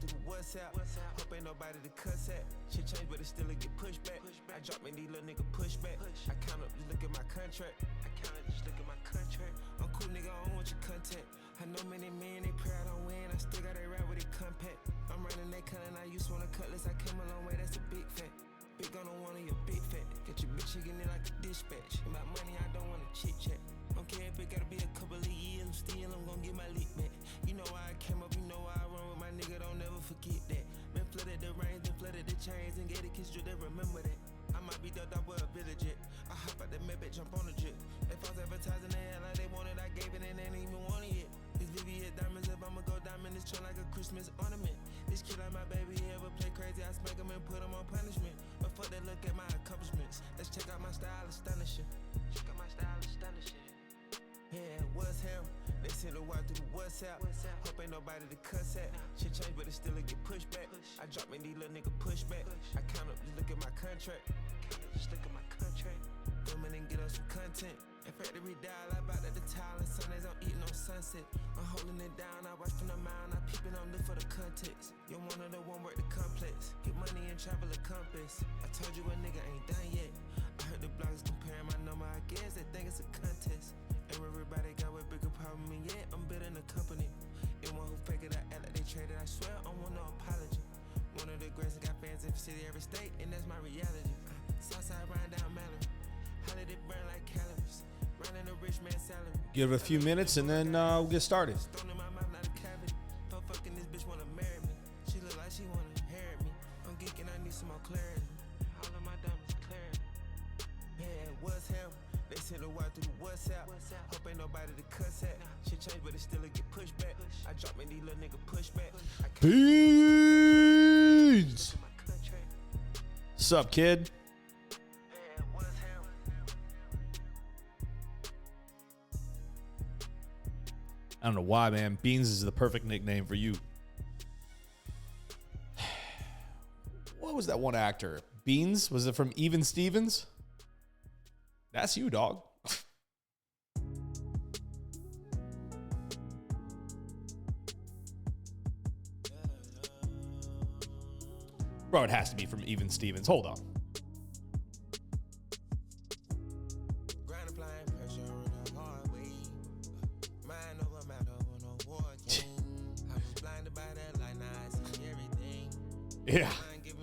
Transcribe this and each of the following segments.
through the WhatsApp. Hope ain't nobody to cuss at. Shit change, but it still get pushed back. I drop me these little nigga push back. I count up, just look at my contract. I'm cool, nigga, I don't want your content. I know many men, they pray I don't win. I still got a rap with it compact. I'm running that cut and I used to want a cutlass. I came a long way, that's a big fact. Big gun on one of your big fat. Get your bitch chicken in like a dispatch. About money, I don't want to chit chat. Don't care if it gotta be a couple of years. I'm gonna get my leak back. You know why I came up, you know why I run with my nigga. Don't never forget that. Been flooded the range, been flooded the chains, and get a kiss drip. They remember that. I might be ducked out with a village jet. I hop out the Maybach, jump on the jet. If I was advertising they had like they wanted, I gave it and they ain't even want it yet. This VVS diamonds, if I'ma go diamond, this trend like a Christmas ornament. This kid like my baby, he ever play crazy, I smack him and put him on punishment. But fuck that, look at my accomplishments. Let's check out my style, astonishing. Check out my style, astonishing. Yeah, what's hell? They send a wire through the WhatsApp. Hope ain't nobody to cuss at. Shit change, but it still get pushed back. I drop me these little nigga push back. I count up, just look at my contract. Filming and get us some content. In factory dial, I bought at the tile and Sundays I'm eating on sunset. I'm holding it down, I watch from the mound, I peep it, I'm lit for the context. You're one of the one work the complex. Get money and travel a compass. I told you a nigga ain't done yet. I heard the bloggers comparing my number, I guess they think it's a contest. And everybody got a bigger problem, and yet I'm building a company. And one who fake it, I act like they traded, I swear I want no apology. One of the greatest, got fans in the city, every state, and that's my reality. Southside riding down Mallory. How did it burn like calories? Running a rich man's salary. Give it a few minutes and then we'll get started. Stone in my mouth, not a cavity. Fucking this bitch wanna marry me. She look like she wanna inherit me. I'm geeking, I need some more clarity. All of my diamonds clarity. Yeah, what's hell? They send a wire through the WhatsApp. Hope ain't nobody to cuss at. Shit change, but it still get pushed back. I drop me these little nigga push back. Peace. What's up, kid? I don't know why, man. Beans is the perfect nickname for you. What was that one actor? Beans? Was it from Even Stevens? That's you, dog. Bro, it has to be from Even Stevens. Hold on. Yeah.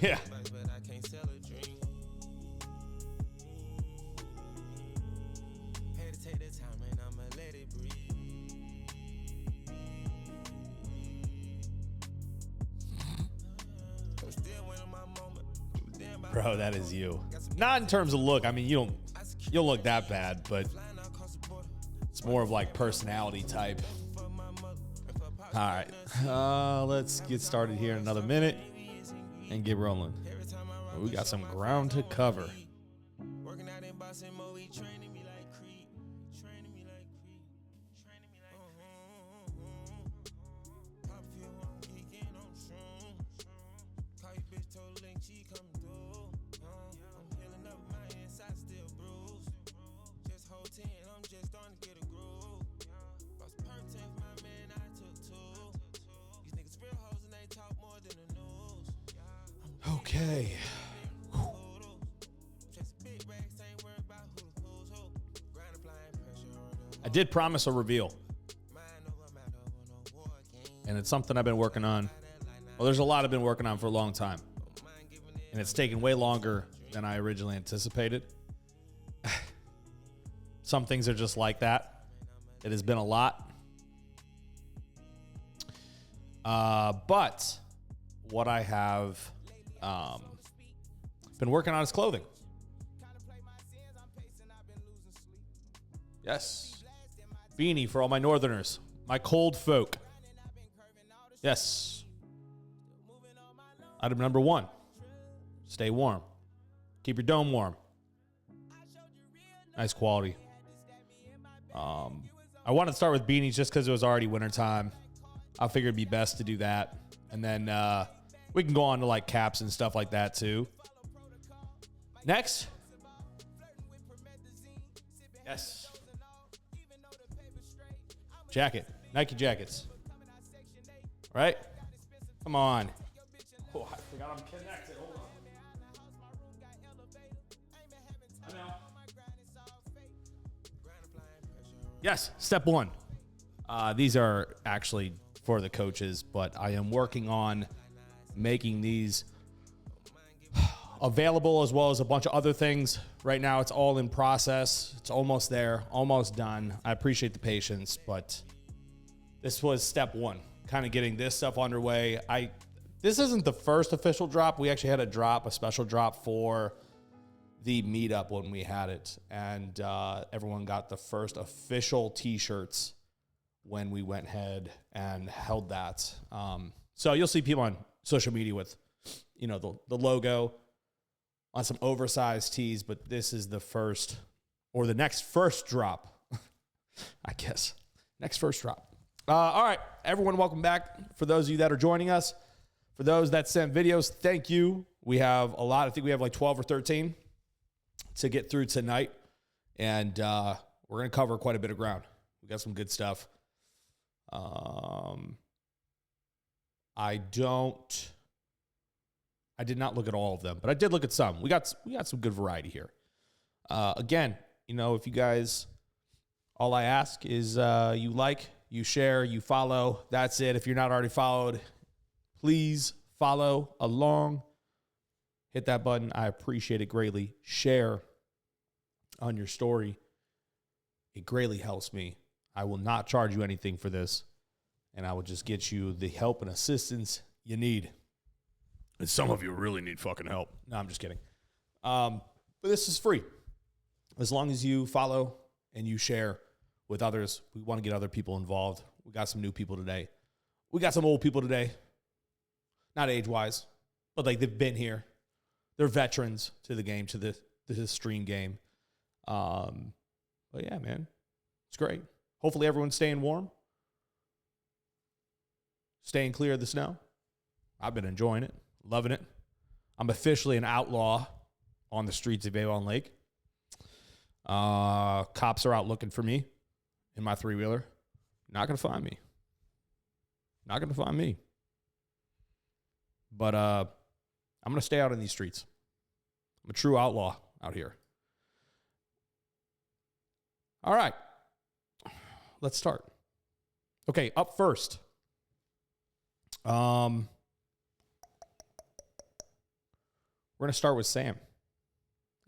Yeah. Bro, that is you. Not in terms of look. I mean, you don't look that bad, but it's more of like personality type. All right. Let's get started here in another minute and get rolling. We got some ground to cover. Working out in Boston, Moe, training me like Creed. Training me like Creed. Training me like Pop fuel, I'm geeking on shrooms. Call your bitch, told link, she come through. I'm healing up, my inside still bruised. Just hold 10, I'm just starting to get a groove. Boss per 10, my man, I took two. These niggas real hoes and they talk more than the news. Okay. I did promise a reveal. And it's something I've been working on. Well, there's a lot I've been working on for a long time. And it's taken way longer than I originally anticipated. Some things are just like that. It has been a lot. But what I have been working on is clothing. Yes. Beanie for all my northerners. My cold folk. Yes. Item number 1. Stay warm. Keep your dome warm. Nice quality. I wanted to start with beanies just because it was already wintertime. I figured it'd be best to do that. And then we can go on to like caps and stuff like that too. Next. Yes. Jacket. Nike jackets. Right? Come on. Oh, I forgot I'm connected. Hold on. I know. Yes, step one. These are actually for the coaches, but I am working on making these available as well as a bunch of other things. Right now, it's all in process. It's almost there, almost done. I appreciate the patience, but this was step one, kind of getting this stuff underway. This isn't the first official drop. We actually had a special drop for the meetup when we had it, and everyone got the first official t-shirts when we went ahead and held that. So you'll see people on social media with, the logo on some oversized tees, but this is the first, or the next first drop, I guess. Next first drop. All right, everyone, welcome back. For those of you that are joining us, for those that sent videos, thank you. We have a lot. I think we have like 12 or 13 to get through tonight, and we're going to cover quite a bit of ground. We got some good stuff. I did not look at all of them, but I did look at some. We got some good variety here. Again, if you guys, all I ask is you like, you share, you follow. That's it. If you're not already followed, please follow along. Hit that button. I appreciate it greatly. Share on your story. It greatly helps me. I will not charge you anything for this, and I will just get you the help and assistance you need. And some of you really need fucking help. No, I'm just kidding. But this is free. As long as you follow and you share with others, we want to get other people involved. We got some new people today. We got some old people today. Not age-wise, but like they've been here. They're veterans to the game, to the stream game. But yeah, man, it's great. Hopefully everyone's staying warm, staying clear of the snow. I've been enjoying it, loving it. I'm officially an outlaw on the streets of Avon Lake. Cops are out looking for me in my three-wheeler. Not going to find me. Not going to find me. But I'm going to stay out in these streets. I'm a true outlaw out here. All right. Let's start. Okay, up first. We're going to start with Sam.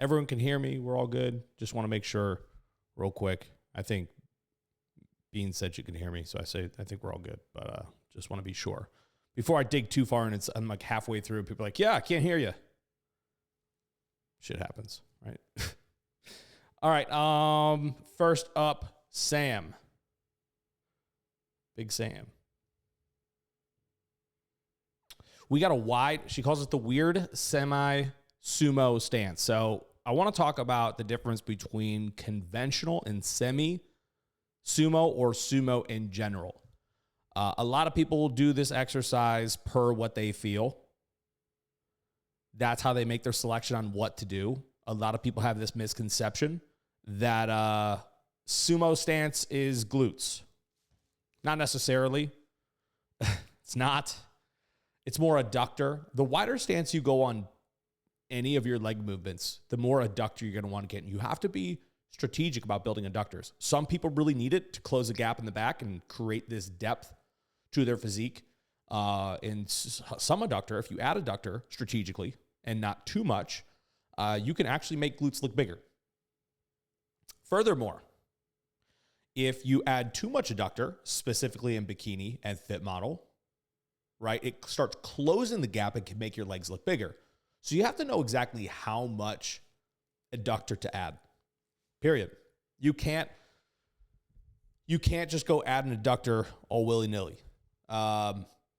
Everyone can hear me. We're all good. Just want to make sure real quick. I think Bean said she can hear me, so I think we're all good. But just want to be sure. Before I dig too far and I'm like halfway through, people are like, yeah, I can't hear you. Shit happens, right? All right. First up, Sam. Big Sam. We got a wide, she calls it the weird semi-sumo stance. So I want to talk about the difference between conventional and semi-sumo or sumo in general. A lot of people do this exercise per what they feel. That's how they make their selection on what to do. A lot of people have this misconception that sumo stance is glutes. Not necessarily. It's not. It's more adductor. The wider stance you go on any of your leg movements, the more adductor you're going to want to get. And you have to be strategic about building adductors. Some people really need it to close a gap in the back and create this depth to their physique. In some adductor, if you add adductor strategically and not too much, you can actually make glutes look bigger. Furthermore, if you add too much adductor, specifically in bikini and fit model, right, it starts closing the gap and can make your legs look bigger. So you have to know exactly how much adductor to add, period. You can't just go add an adductor all willy-nilly.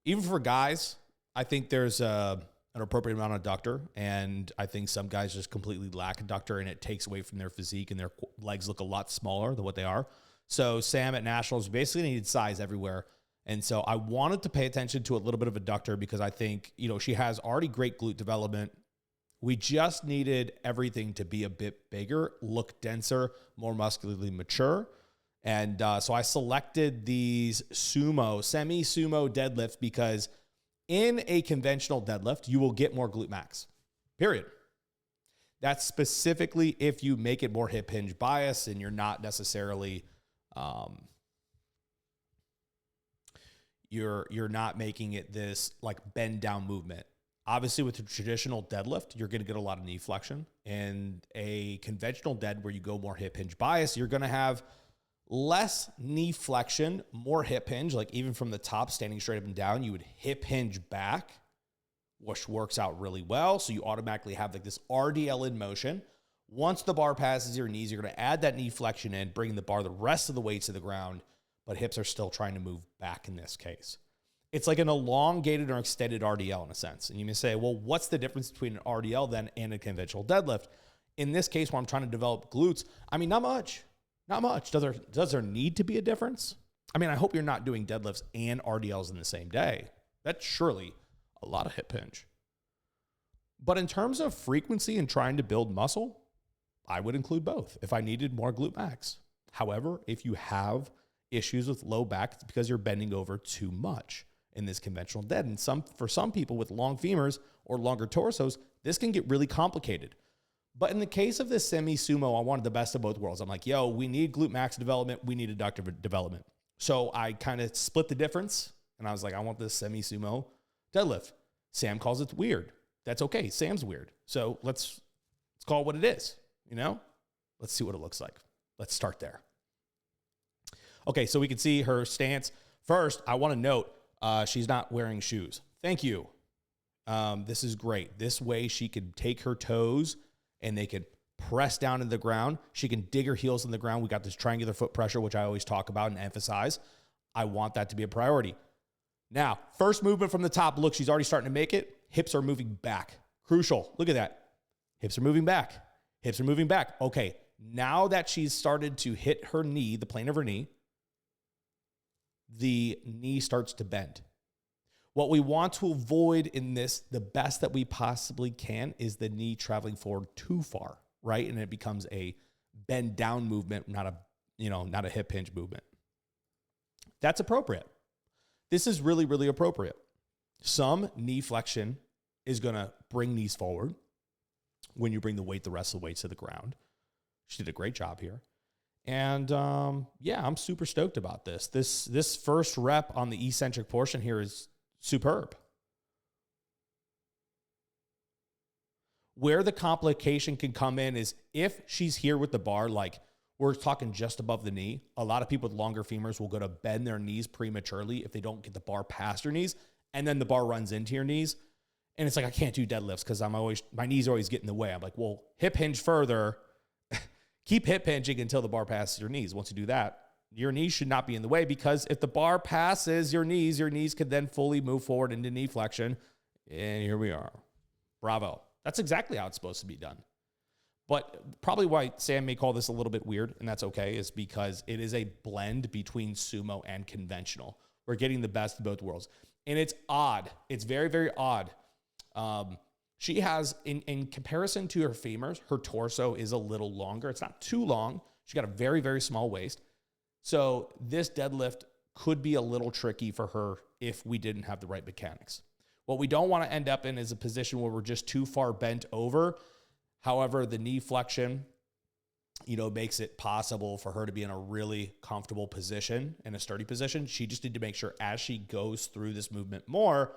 Even for guys, I think there's an appropriate amount of adductor, and I think some guys just completely lack adductor, and it takes away from their physique, and their legs look a lot smaller than what they are. So Sam at Nationals basically needed size everywhere. And so I wanted to pay attention to a little bit of adductor because I think, she has already great glute development. We just needed everything to be a bit bigger, look denser, more muscularly mature. And so I selected these semi-sumo deadlifts because In a conventional deadlift, you will get more glute max, period. That's specifically if you make it more hip hinge bias and you're not necessarily, you're not making it this like bend down movement. Obviously, with a traditional deadlift, you're going to get a lot of knee flexion. And a conventional dead where you go more hip hinge bias, you're going to have less knee flexion, more hip hinge. Like even from the top, standing straight up and down, you would hip hinge back, which works out really well. So you automatically have like this RDL in motion. Once the bar passes your knees, you're going to add that knee flexion in, bringing the bar, the rest of the weight to the ground, but hips are still trying to move back in this case. It's like an elongated or extended RDL in a sense. And you may say, well, what's the difference between an RDL then and a conventional deadlift? In this case, where I'm trying to develop glutes, I mean, not much. Not much. Does there need to be a difference? I mean, I hope you're not doing deadlifts and RDLs in the same day. That's surely a lot of hip hinge. But in terms of frequency and trying to build muscle, I would include both if I needed more glute max. However, if you have issues with low back, it's because you're bending over too much in this conventional dead. And for some people with long femurs or longer torsos, this can get really complicated. But in the case of this semi-sumo, I wanted the best of both worlds. I'm like, yo, we need glute max development. We need adductor development. So I kind of split the difference. And I was like, I want this semi-sumo deadlift. Sam calls it weird. That's okay. Sam's weird. So let's call it what it is. You know, let's see what it looks like. Let's start there. Okay, so we can see her stance. First, I want to note she's not wearing shoes. Thank you. This is great. This way she can take her toes and they can press down into the ground. She can dig her heels in the ground. We got this triangular foot pressure, which I always talk about and emphasize. I want that to be a priority. Now, first movement from the top. Look, she's already starting to make it. Hips are moving back. Crucial. Look at that. Hips are moving back. Hips are moving back. Okay, now that she's started to hit her knee, the plane of her knee, the knee starts to bend. What we want to avoid in this, the best that we possibly can, is the knee traveling forward too far, right? And it becomes a bend down movement, not a hip hinge movement. That's appropriate. This is really, really appropriate. Some knee flexion is going to bring knees forward when you bring the rest of the weight to the ground. She did a great job here. And yeah, I'm super stoked about this. This first rep on the eccentric portion here is superb. Where the complication can come in is if she's here with the bar, like we're talking just above the knee, a lot of people with longer femurs will go to bend their knees prematurely if they don't get the bar past their knees, and then the bar runs into your knees. And it's like, I can't do deadlifts because my knees always get in the way. I'm like, well, hip hinge further. Keep hip hinging until the bar passes your knees. Once you do that, your knees should not be in the way, because if the bar passes your knees could then fully move forward into knee flexion. And here we are. Bravo. That's exactly how it's supposed to be done. But probably why Sam may call this a little bit weird, and that's okay, is because it is a blend between sumo and conventional. We're getting the best of both worlds. And it's odd. It's very, very odd. She has, in comparison to her femurs, her torso is a little longer. It's not too long. She's got a very, very small waist. So this deadlift could be a little tricky for her if we didn't have the right mechanics. What we don't want to end up in is a position where we're just too far bent over. However, the knee flexion, makes it possible for her to be in a really comfortable position, in a sturdy position. She just needs to make sure as she goes through this movement more,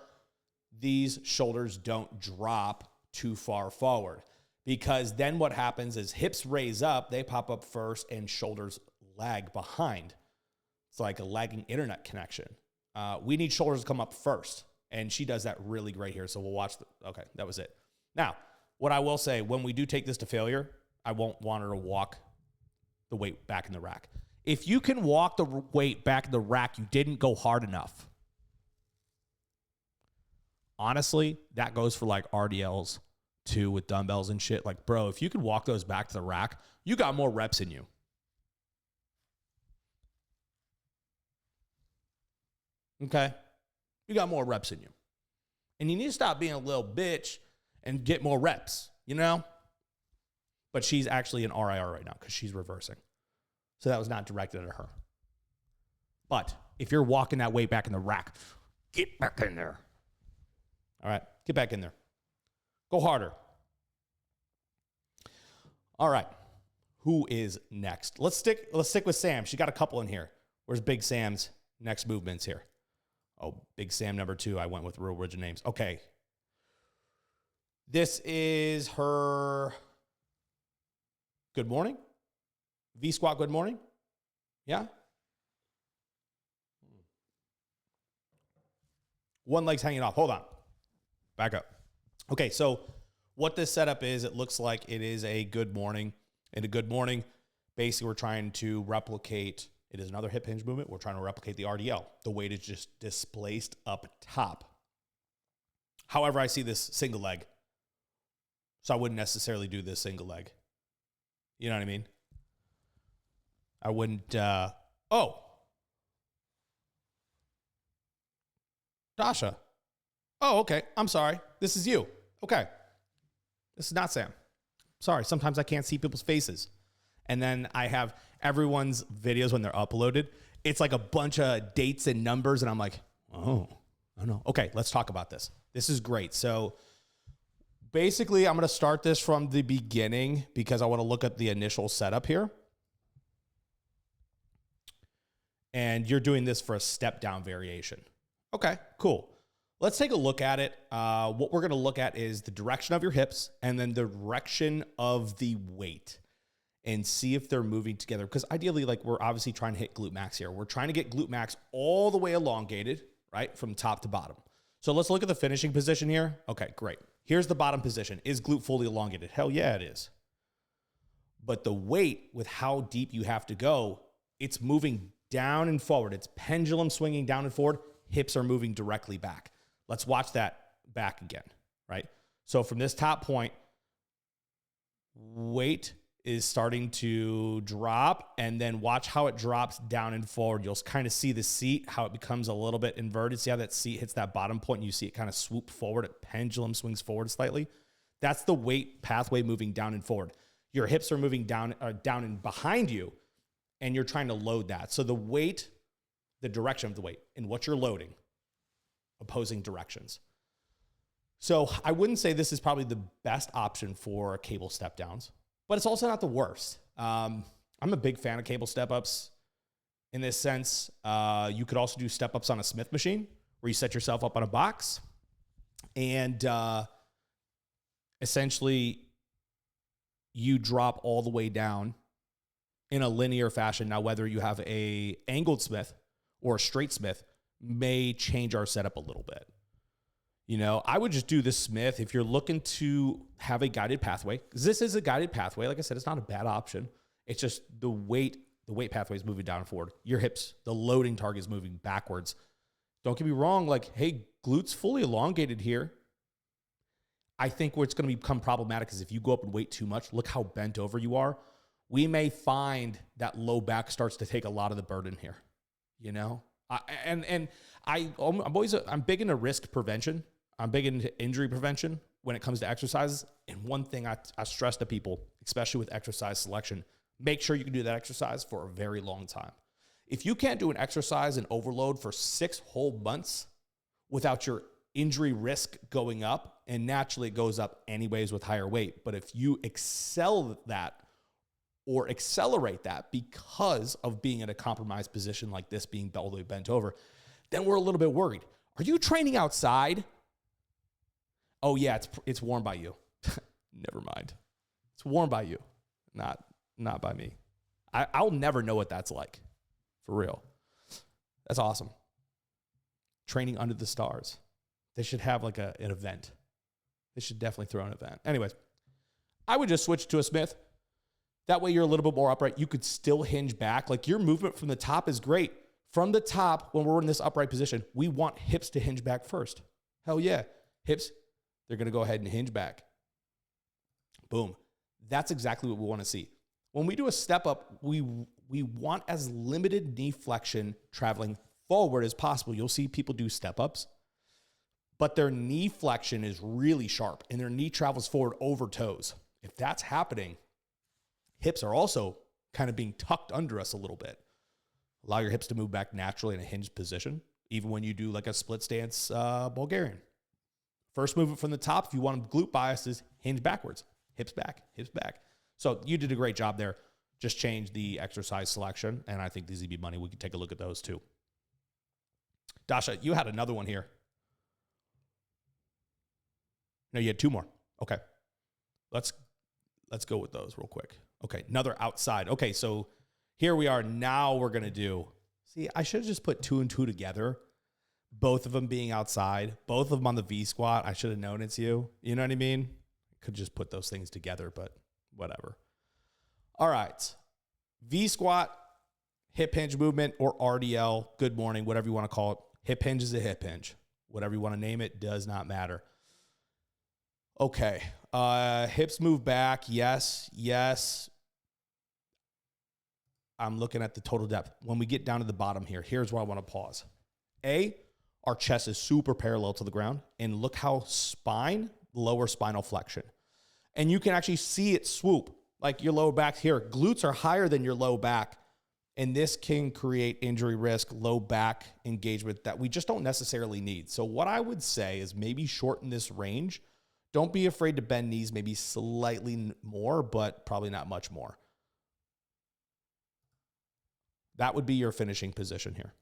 these shoulders don't drop too far forward, because then what happens is hips raise up, they pop up first, and shoulders lag behind. It's like a lagging internet connection. We need shoulders to come up first, and she does that really great here. So we'll watch. Okay, that was it. Now, what I will say, when we do take this to failure, I won't want her to walk the weight back in the rack. If you can walk the weight back in the rack, you didn't go hard enough. Honestly, that goes for like RDLs too, with dumbbells and shit. Like, bro, if you can walk those back to the rack, you got more reps in you. Okay? You got more reps in you. And you need to stop being a little bitch and get more reps, But she's actually in RIR right now because she's reversing. So that was not directed at her. But if you're walking that weight back in the rack, get back in there. All right, get back in there. Go harder. All right, who is next? Let's stick with Sam. She got a couple in here. Where's Big Sam's next movements here? Oh, Big Sam number 2. I went with real rigid names. Okay. This is her good morning. V squat good morning. Yeah. One leg's hanging off. Hold on. Back up. Okay, so what this setup is, it looks like it is a good morning. In a good morning, basically we're trying to replicate, it is another hip hinge movement. We're trying to replicate the RDL. The weight is just displaced up top. However, I see this single leg. So I wouldn't necessarily do this single leg. You know what I mean? I wouldn't, Dasha. Oh, okay. I'm sorry. This is you. Okay. This is not Sam. Sorry. Sometimes I can't see people's faces. And then I have everyone's videos when they're uploaded. It's like a bunch of dates and numbers. And I'm like, oh, no. Okay. Let's talk about this. This is great. So basically, I'm going to start this from the beginning because I want to look at the initial setup here. And you're doing this for a step down variation. Okay, cool. Let's take a look at it. What we're going to look at is the direction of your hips and then the direction of the weight and see if they're moving together. Because ideally, like we're obviously trying to hit glute max here. We're trying to get glute max all the way elongated, right? From top to bottom. So let's look at the finishing position here. Okay, great. Here's the bottom position. Is glute fully elongated? Hell yeah, it is. But the weight with how deep you have to go, it's moving down and forward. It's pendulum swinging down and forward. Hips are moving directly back. Let's watch that back again, right? So from this top point, weight is starting to drop, and then watch how it drops down and forward. You'll kind of see the seat, how it becomes a little bit inverted. See how that seat hits that bottom point, and you see it kind of swoop forward. It pendulum swings forward slightly. That's the weight pathway moving down and forward. Your hips are moving down and behind you, and you're trying to load that. So the weight, the direction of the weight, and what you're loading, opposing directions. So I wouldn't say this is probably the best option for cable step downs, but it's also not the worst. I'm a big fan of cable step ups in this sense. You could also do step ups on a Smith machine where you set yourself up on a box and essentially you drop all the way down in a linear fashion. Now, whether you have a angled Smith or a straight Smith may change our setup a little bit. You know, I would just do the Smith if you're looking to have a guided pathway. This is a guided pathway. Like I said, it's not a bad option. It's just the weight pathway is moving down and forward. Your hips, the loading target is moving backwards. Don't get me wrong. Like, hey, glutes fully elongated here. I think where it's going to become problematic is if you go up and weight too much, look how bent over you are. We may find that low back starts to take a lot of the burden here, you know? I'm big into risk prevention. I'm big into injury prevention when it comes to exercises. And one thing I stress to people, especially with exercise selection, make sure you can do that exercise for a very long time. If you can't do an exercise and overload for 6 whole months without your injury risk going up, and naturally it goes up anyways with higher weight, but if you excel that or accelerate that because of being in a compromised position like this, being all the way bent over, then we're a little bit worried. Are you training outside? Oh yeah, it's worn by you. Never mind. It's worn by you, not by me. I'll never know what that's like, for real. That's awesome. Training under the stars. They should have like an event. They should definitely throw an event. Anyways, I would just switch to a Smith. That way you're a little bit more upright. You could still hinge back. Like your movement from the top is great. From the top, when we're in this upright position, we want hips to hinge back first. Hell yeah. Hips, they're going to go ahead and hinge back. Boom. That's exactly what we want to see. When we do a step up, we want as limited knee flexion traveling forward as possible. You'll see people do step ups, but their knee flexion is really sharp and their knee travels forward over toes. If that's happening, hips are also kind of being tucked under us a little bit. Allow your hips to move back naturally in a hinged position, even when you do like a split stance Bulgarian, First movement from the top, if you want glute biases, hinge backwards, hips back, hips back. So you did a great job there. Just change the exercise selection, and I think these would be money. We can take a look at those too. Dasha, you had another one here. No, you had two more. Okay. Let's go with those real quick. Okay, another outside. Okay, so here we are. Now we're going to do, see, I should have just put 2 and 2 together. Both of them being outside, both of them on the V squat. I should have known it's you. You know what I mean? Could just put those things together, but whatever. All right. V squat, hip hinge movement, or RDL. Good morning, whatever you want to call it. Hip hinge is a hip hinge. Whatever you want to name it does not matter. Okay. Hips move back. Yes. Yes. I'm looking at the total depth. When we get down to the bottom here, here's where I want to pause. Our chest is super parallel to the ground. And look how lower spinal flexion. And you can actually see it swoop. Like your lower back here. Glutes are higher than your low back. And this can create injury risk, low back engagement that we just don't necessarily need. So what I would say is maybe shorten this range. Don't be afraid to bend knees, maybe slightly more, but probably not much more. That would be your finishing position here.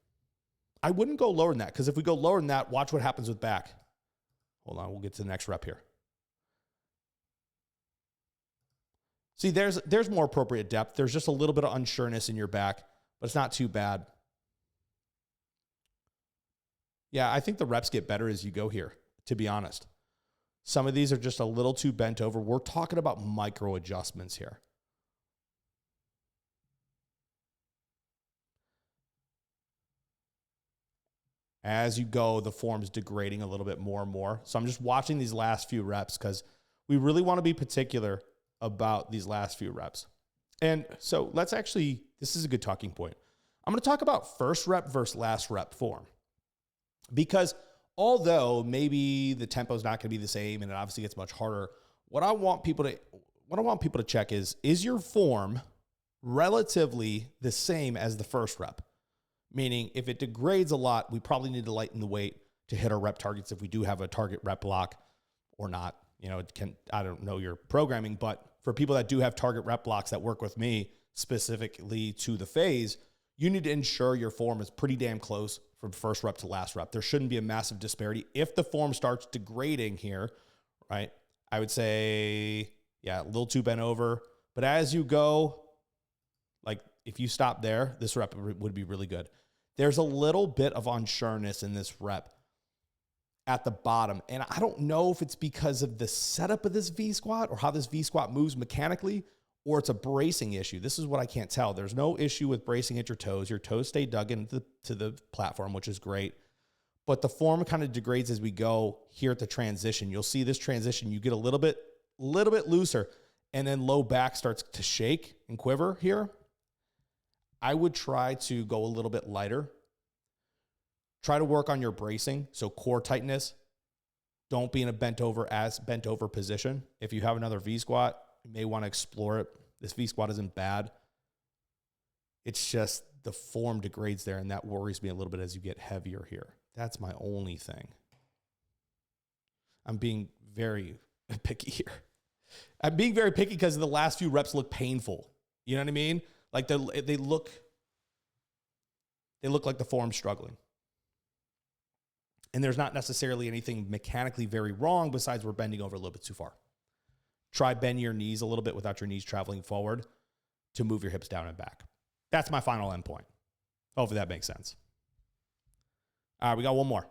I wouldn't go lower than that, because if we go lower than that, watch what happens with back. Hold on, we'll get to the next rep here. See, there's more appropriate depth. There's just a little bit of unsureness in your back, but it's not too bad. Yeah, I think the reps get better as you go here, to be honest. Some of these are just a little too bent over. We're talking about micro adjustments here. As you go, the form's degrading a little bit more and more. So I'm just watching these last few reps because we really want to be particular about these last few reps. And so this is a good talking point. I'm going to talk about first rep versus last rep form. Because although maybe the tempo is not going to be the same and it obviously gets much harder, what I want people to check is your form relatively the same as the first rep? Meaning if it degrades a lot, we probably need to lighten the weight to hit our rep targets if we do have a target rep block or not. I don't know your programming, but for people that do have target rep blocks that work with me specifically to the phase, you need to ensure your form is pretty damn close from first rep to last rep. There shouldn't be a massive disparity. If the form starts degrading here, right, I would say, a little too bent over. But as you go, like if you stop there, this rep would be really good. There's a little bit of unsureness in this rep at the bottom. And I don't know if it's because of the setup of this V squat or how this V squat moves mechanically, or it's a bracing issue. This is what I can't tell. There's no issue with bracing at your toes. Your toes stay dug into the platform, which is great. But the form kind of degrades as we go here at the transition. You'll see this transition. You get a little bit looser, and then low back starts to shake and quiver here. I would try to go a little bit lighter. Try to work on your bracing, so core tightness. Don't be in a bent over position. If you have another V squat, you may want to explore it. This V squat isn't bad. It's just the form degrades there, and that worries me a little bit as you get heavier here. That's my only thing. I'm being very picky here. I'm being very picky because the last few reps look painful. You know what I mean? Like they look like the form's struggling. And there's not necessarily anything mechanically very wrong besides we're bending over a little bit too far. Try bend your knees a little bit without your knees traveling forward to move your hips down and back. That's my final endpoint. Hopefully that makes sense. All right, we got one more.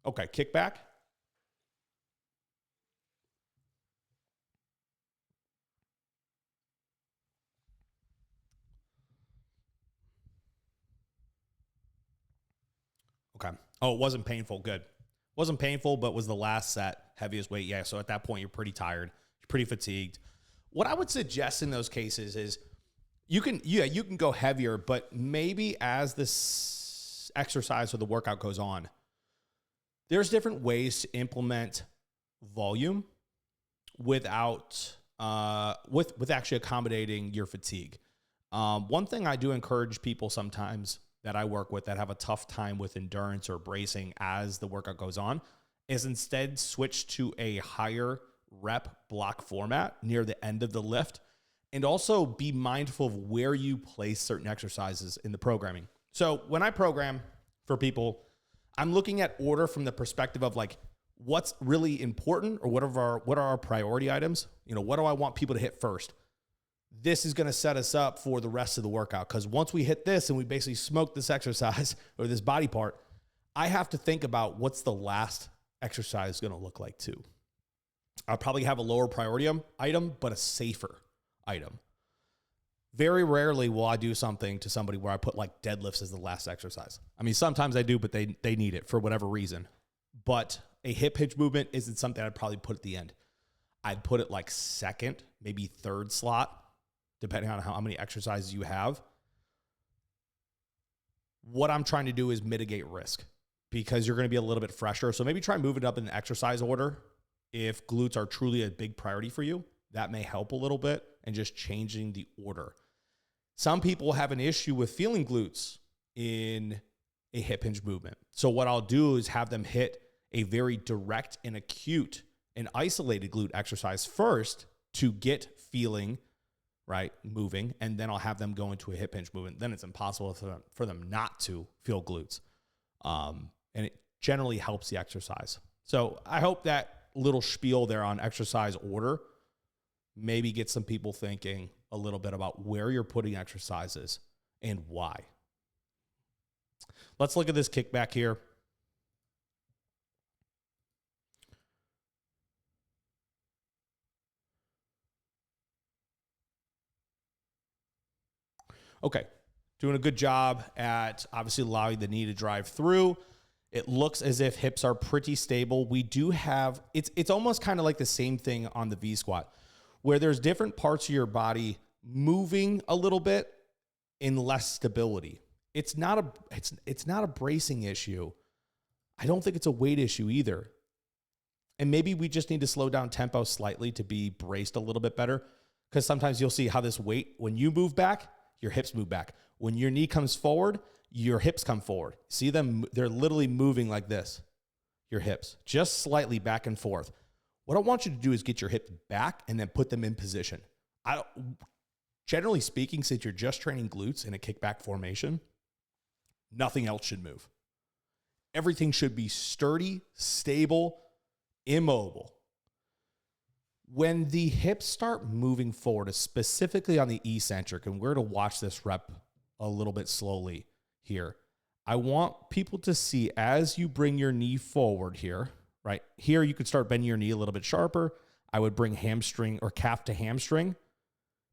Okay, kick back. Okay. Oh, it wasn't painful. Good. Wasn't painful, but was the last set, heaviest weight. Yeah, so at that point, you're pretty tired. You're pretty fatigued. What I would suggest in those cases is you can go heavier, but maybe as this exercise or the workout goes on, there's different ways to implement volume without with actually accommodating your fatigue. One thing I do encourage people sometimes that I work with that have a tough time with endurance or bracing as the workout goes on is instead switch to a higher rep block format near the end of the lift, and also be mindful of where you place certain exercises in the programming. So when I program for people, I'm looking at order from the perspective of like what's really important, or what are our priority items? You know, what do I want people to hit first? This is going to set us up for the rest of the workout, because once we hit this and we basically smoke this exercise or this body part, I have to think about what's the last exercise going to look like too. I'll probably have a lower priority item, but a safer item. Very rarely will I do something to somebody where I put like deadlifts as the last exercise. I mean, sometimes I do, but they need it for whatever reason. But a hip hinge movement isn't something I'd probably put at the end. I'd put it like second, maybe third slot, depending on how many exercises you have. What I'm trying to do is mitigate risk, because you're going to be a little bit fresher. So maybe try and move it up in the exercise order. If glutes are truly a big priority for you, that may help a little bit, and just changing the order. Some people have an issue with feeling glutes in a hip hinge movement. So what I'll do is have them hit a very direct and acute and isolated glute exercise first to get feeling, right, moving, and then I'll have them go into a hip hinge movement. Then it's impossible for them not to feel glutes. And it generally helps the exercise. So I hope that little spiel there on exercise order maybe get some people thinking a little bit about where you're putting exercises and why. Let's look at this kickback here. Okay, doing a good job at obviously allowing the knee to drive through. It looks as if hips are pretty stable. We do have, it's almost kind of like the same thing on the V squat, where there's different parts of your body moving a little bit in less stability. It's not a bracing issue. I don't think it's a weight issue either. And maybe we just need to slow down tempo slightly to be braced a little bit better, because sometimes you'll see how this weight, when you move back, your hips move back. When your knee comes forward, your hips come forward. See them? They're literally moving like this, your hips, just slightly back and forth. What I want you to do is get your hips back and then put them in position. Generally speaking, since you're just training glutes in a kickback formation, nothing else should move. Everything should be sturdy, stable, immobile. When the hips start moving forward, specifically on the eccentric, and we're going to watch this rep a little bit slowly here, I want people to see as you bring your knee forward here, right? Here you could start bending your knee a little bit sharper. I would bring hamstring or calf to hamstring,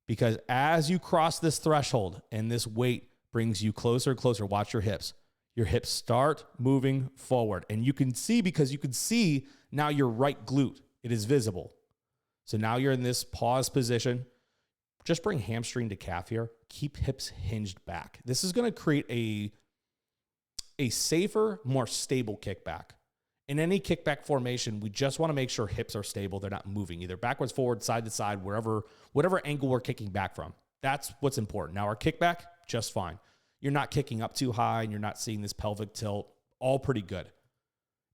because as you cross this threshold and this weight brings you closer and closer, watch your hips. Your hips start moving forward. And you can see, because you can see now your right glute, it is visible. So now you're in this pause position. Just bring hamstring to calf here. Keep hips hinged back. This is going to create a safer, more stable kickback. In any kickback formation, we just want to make sure hips are stable. They're not moving either backwards, forward, side to side, whatever angle we're kicking back from. That's what's important. Now our kickback, just fine. You're not kicking up too high and you're not seeing this pelvic tilt. All pretty good.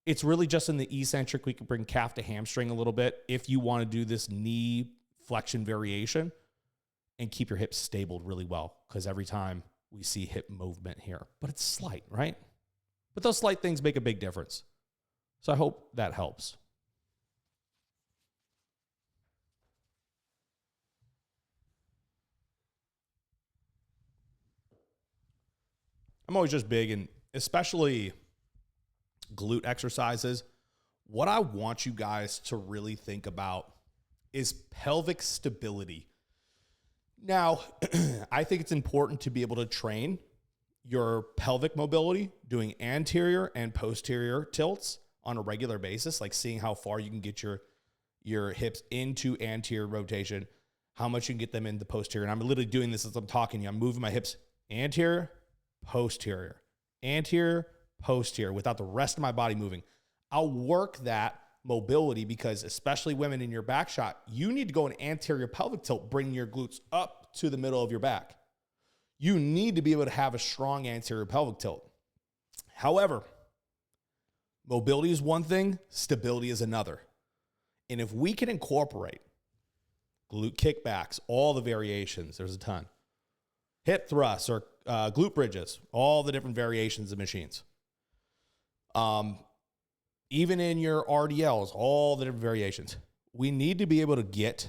It's really just in the eccentric, we can bring calf to hamstring a little bit if you want to do this knee flexion variation and keep your hips stable really well, because every time we see hip movement here, but it's slight, right? But those slight things make a big difference. So I hope that helps. I'm always just big, and especially glute exercises, what I want you guys to really think about is pelvic stability. Now, I think it's important to be able to train your pelvic mobility, doing anterior and posterior tilts on a regular basis, like seeing how far you can get your hips into anterior rotation, how much you can get them into posterior. And I'm literally doing this as I'm talking to you. I'm moving my hips anterior, posterior, anterior, posterior, without the rest of my body moving. I'll work that mobility, because especially women in your back shot, you need to go an anterior pelvic tilt, bring your glutes up to the middle of your back. you need to be able to have a strong anterior pelvic tilt. However, mobility is one thing, stability is another. And if we can incorporate glute kickbacks, all the variations, there's a ton, hip thrusts or glute bridges, all the different variations of machines. Even in your RDLs, all the different variations. We need to be able to get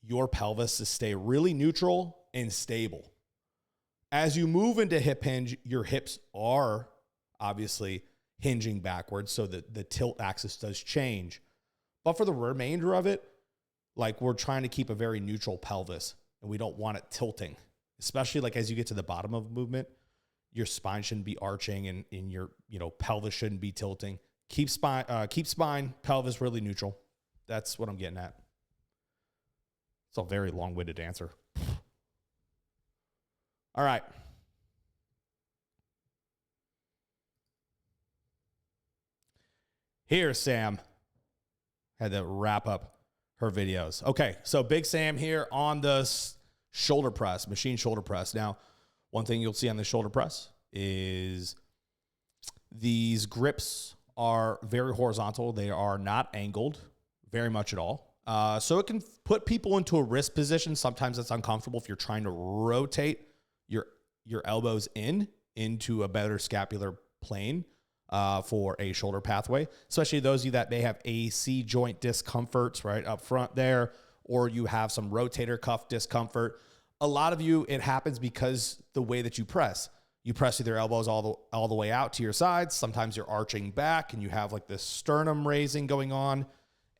your pelvis to stay really neutral and stable. As you move into hip hinge, your hips are obviously hinging backwards, so that the tilt axis does change. But for the remainder of it, like, we're trying to keep a very neutral pelvis, and we don't want it tilting, especially like as you get to the bottom of a movement. Your spine shouldn't be arching, and your pelvis shouldn't be tilting. Keep spine, pelvis really neutral. That's what I'm getting at. It's a very long-winded answer. All right. Here, Sam had to wrap up her videos. Okay, so Big Sam here on the shoulder press, machine shoulder press. Now, one thing you'll see on the shoulder press is these grips are very horizontal. They are not angled very much at all. So it can put people into a wrist position. Sometimes it's uncomfortable if you're trying to rotate your elbows into a better scapular plane for a shoulder pathway, especially those of you that may have AC joint discomforts right up front there, or you have some rotator cuff discomfort. A lot of you, it happens because the way that you press with your elbows all the way out to your sides. Sometimes you're arching back and you have like this sternum raising going on,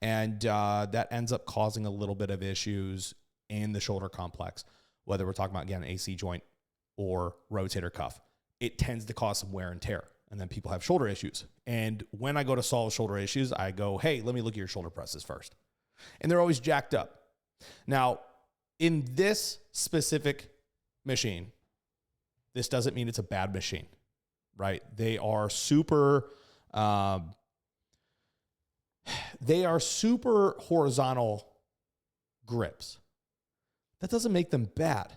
and that ends up causing a little bit of issues in the shoulder complex, whether we're talking about, again, AC joint or rotator cuff. It tends to cause some wear and tear, and then people have shoulder issues. And when I go to solve shoulder issues, I go, hey, let me look at your shoulder presses first. And they're always jacked up. Now, in this specific machine, this doesn't mean it's a bad machine, right? They are super horizontal grips. That doesn't make them bad.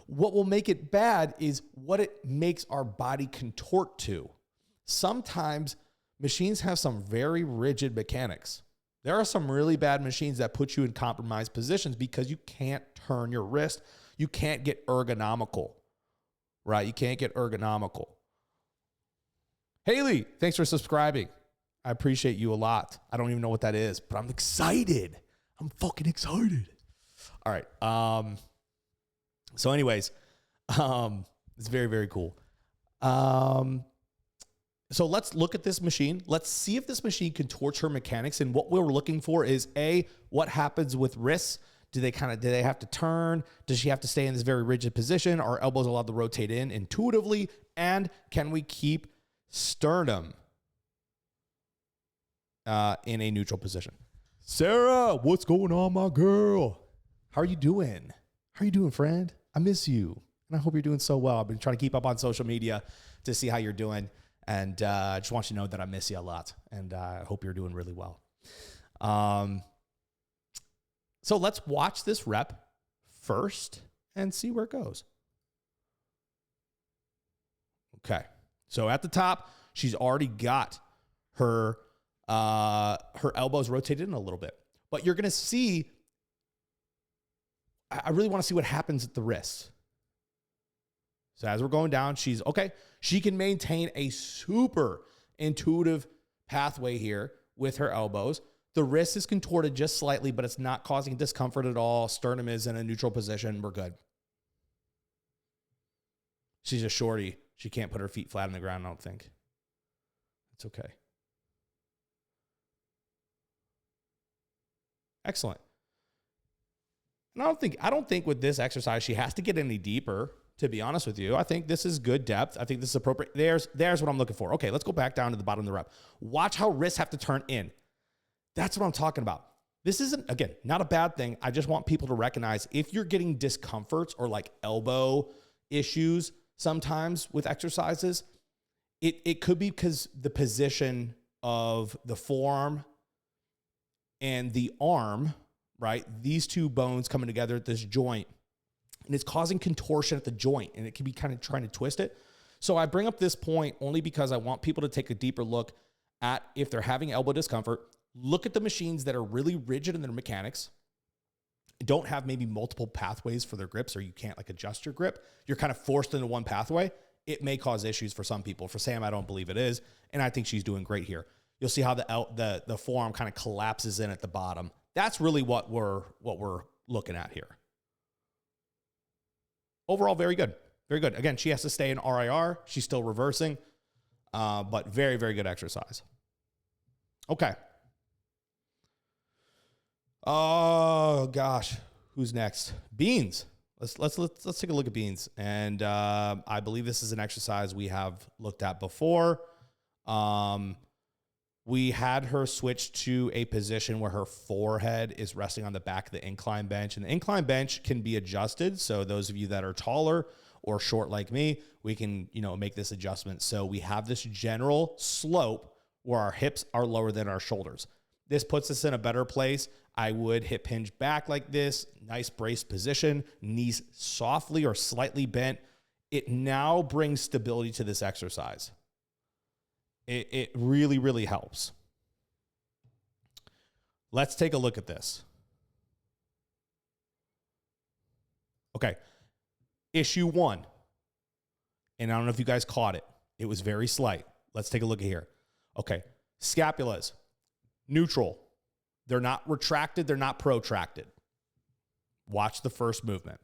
What will make it bad is what it makes our body contort to. Sometimes machines have some very rigid mechanics. There are some really bad machines that put you in compromised positions because you can't turn your wrist. You can't get ergonomical, right? You can't get ergonomical. Haley, thanks for subscribing. I appreciate you a lot. I don't even know what that is, but I'm excited. I'm fucking excited. All right. So anyways, it's very, very cool. So let's look at this machine. Let's see if this machine contorts her mechanics. And what we're looking for is what happens with wrists? Do they have to turn? Does she have to stay in this very rigid position? Are elbows allowed to rotate in intuitively? And can we keep sternum in a neutral position? Sarah, what's going on, my girl? How are you doing? How are you doing, friend? I miss you, and I hope you're doing so well. I've been trying to keep up on social media to see how you're doing, and I just want you to know that I miss you a lot, and I hope you're doing really well. So let's watch this rep first and see where it goes. Okay, so at the top, she's already got her elbows rotated in a little bit, but you're going to see, I really want to see what happens at the wrist. So as we're going down, she can maintain a super intuitive pathway here with her elbows. The wrist is contorted just slightly, but it's not causing discomfort at all. Sternum is in a neutral position. We're good. She's a shorty. She can't put her feet flat on the ground, I don't think. It's okay. Excellent. And I don't think with this exercise she has to get any deeper, to be honest with you. I think this is good depth. I think this is appropriate. There's what I'm looking for. Okay, let's go back down to the bottom of the rep. Watch how wrists have to turn in. That's what I'm talking about. This isn't, again, not a bad thing. I just want people to recognize if you're getting discomforts or like elbow issues sometimes with exercises, it could be because the position of the forearm and the arm, right? These two bones coming together at this joint and it's causing contortion at the joint, and it can be kind of trying to twist it. So I bring up this point only because I want people to take a deeper look at if they're having elbow discomfort. Look at the machines that are really rigid in their mechanics, don't have maybe multiple pathways for their grips, or you can't like adjust your grip. You're kind of forced into one pathway. It may cause issues for some people. For Sam, I don't believe it is, and I think she's doing great here. You'll see how the forearm kind of collapses in at the bottom. That's really what we're looking at here. Overall, very good. Very good. Again, she has to stay in RIR. She's still reversing, but very, very good exercise. Okay. Oh gosh, who's next? Beans. Let's take a look at Beans, and I believe this is an exercise we have looked at before. We had her switch to a position where her forehead is resting on the back of the incline bench, and the incline bench can be adjusted. So those of you that are taller or short like me, we can, make this adjustment. So we have this general slope where our hips are lower than our shoulders. This puts us in a better place. I would hip hinge back like this, nice braced position, knees softly or slightly bent. It now brings stability to this exercise. It really, really helps. Let's take a look at this. Okay. Issue 1. And I don't know if you guys caught it. It was very slight. Let's take a look at here. Okay. Scapulas, neutral. They're not retracted. They're not protracted. Watch the first movement.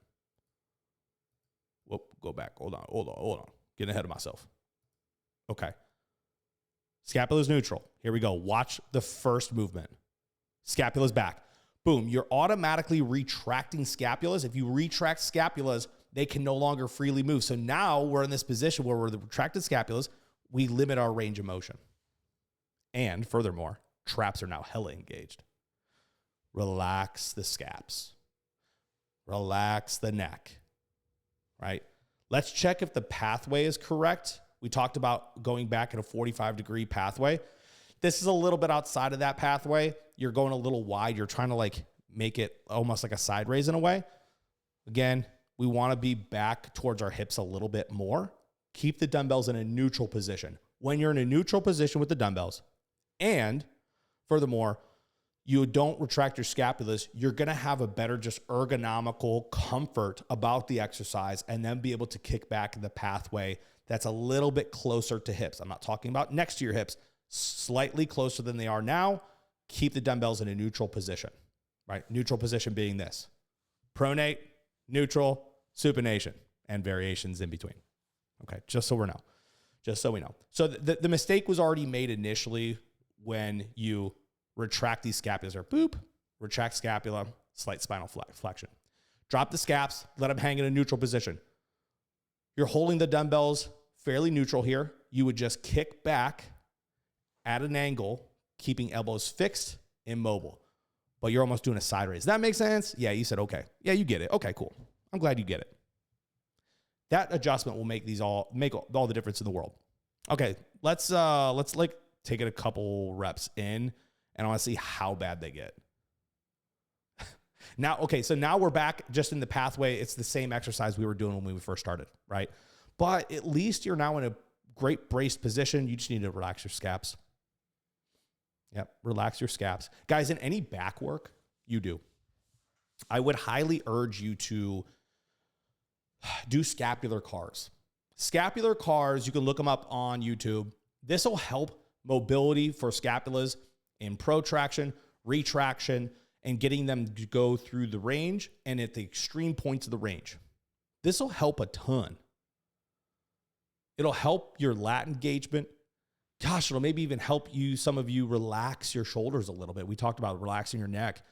Whoop, go back. Hold on. Getting ahead of myself. Okay. Scapula's neutral. Here we go. Watch the first movement. Scapula's back. Boom. You're automatically retracting scapulas. If you retract scapulas, they can no longer freely move. So now we're in this position where we're the retracted scapulas. We limit our range of motion. And furthermore, traps are now hella engaged. Relax the scaps. Relax the neck. Right? Let's check if the pathway is correct. We talked about going back in a 45-degree pathway. This is a little bit outside of that pathway. You're going a little wide. You're trying to make it almost like a side raise in a way. Again, we want to be back towards our hips a little bit more. Keep the dumbbells in a neutral position. When you're in a neutral position with the dumbbells, and furthermore, you don't retract your scapulas, you're going to have a better just ergonomical comfort about the exercise and then be able to kick back in the pathway that's a little bit closer to hips. I'm not talking about next to your hips, slightly closer than they are now. Keep the dumbbells in a neutral position, right? Neutral position being this: pronate, neutral, supination, and variations in between. Okay, just so we know. So the mistake was already made initially when you retract these scapulas, or boop, retract scapula, slight spinal flexion. Drop the scaps, let them hang in a neutral position. You're holding the dumbbells fairly neutral here. You would just kick back at an angle, keeping elbows fixed, immobile. But you're almost doing a side raise. Does that make sense? Yeah, you said okay. Yeah, you get it. Okay, cool. I'm glad you get it. That adjustment will make all the difference in the world. Okay, let's take it a couple reps in, and I want to see how bad they get. So now we're back just in the pathway. It's the same exercise we were doing when we first started, right? But at least you're now in a great braced position. You just need to relax your scaps. Yep, relax your scaps. Guys, in any back work you do, I would highly urge you to do scapular cars. Scapular cars, you can look them up on YouTube. This will help mobility for scapulas in protraction, retraction, and getting them to go through the range and at the extreme points of the range. This will help a ton. It'll help your lat engagement. Gosh, it'll maybe even help some of you relax your shoulders a little bit. We talked about relaxing your neck.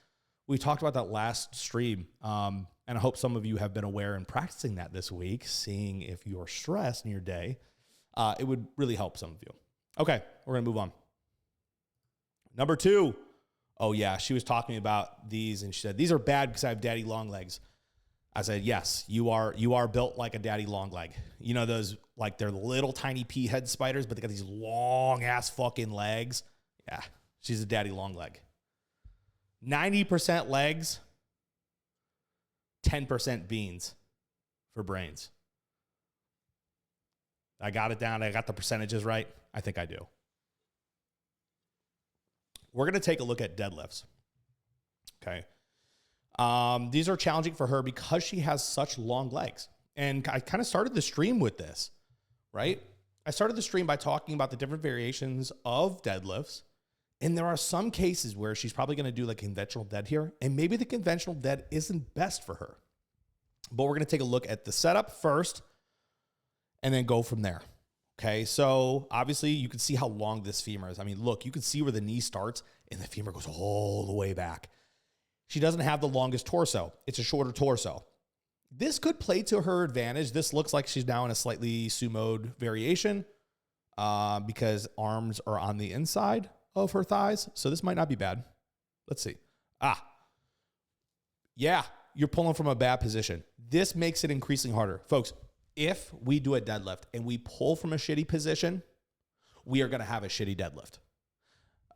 We talked about that last stream. And I hope some of you have been aware and practicing that this week, seeing if you're stressed in your day. It would really help some of you. Okay, we're going to move on. Number 2. Oh, yeah, she was talking about these, and she said, these are bad because I have daddy long legs. I said, yes, you are built like a daddy long leg. You know those, like they're little tiny pea head spiders, but they got these long ass fucking legs. Yeah, she's a daddy long leg. 90% legs, 10% beans. for brains. I got it down. I got the percentages right. I think I do. We're going to take a look at deadlifts. Okay. These are challenging for her because she has such long legs. And I kind of started the stream with this, right? I started the stream by talking about the different variations of deadlifts. And there are some cases where she's probably going to do like conventional dead here. And maybe the conventional dead isn't best for her. But we're going to take a look at the setup first and then go from there. Okay, so obviously you can see how long this femur is. I mean, look, you can see where the knee starts and the femur goes all the way back. She doesn't have the longest torso. It's a shorter torso. This could play to her advantage. This looks like she's now in a slightly sumoed variation because arms are on the inside of her thighs. So this might not be bad. Let's see. Yeah, you're pulling from a bad position. This makes it increasingly harder. Folks, if we do a deadlift and we pull from a shitty position, we are going to have a shitty deadlift.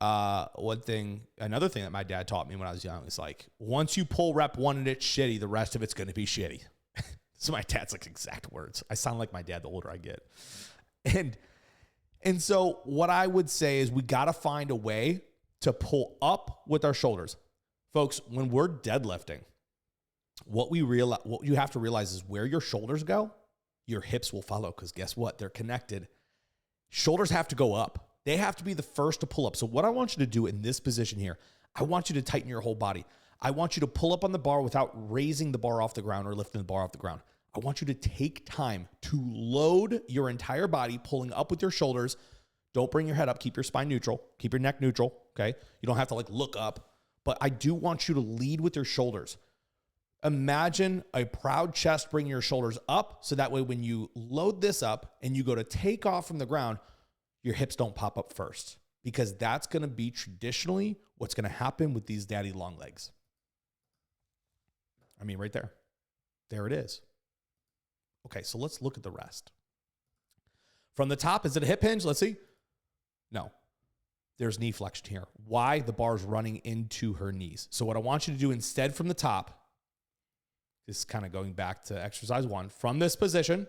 Another thing that my dad taught me when I was young is like, once you pull rep 1 and it's shitty, the rest of it's going to be shitty. So my dad's like exact words. I sound like my dad the older I get. And so what I would say is we got to find a way to pull up with our shoulders. Folks, when we're deadlifting, what you have to realize is where your shoulders go, your hips will follow, because guess what? They're connected. Shoulders have to go up. They have to be the first to pull up. So what I want you to do in this position here, I want you to tighten your whole body. I want you to pull up on the bar without raising the bar off the ground or lifting the bar off the ground. I want you to take time to load your entire body, pulling up with your shoulders. Don't bring your head up. Keep your spine neutral. Keep your neck neutral, okay? You don't have to like look up, but I do want you to lead with your shoulders. Imagine a proud chest bringing your shoulders up so that way when you load this up and you go to take off from the ground, your hips don't pop up first, because that's going to be traditionally what's going to happen with these daddy long legs. I mean, right there. There it is. Okay, so let's look at the rest. From the top, is it a hip hinge? Let's see. No. There's knee flexion here. Why? The bar's running into her knees. So what I want you to do instead from the top, this is kind of going back to exercise 1. From this position,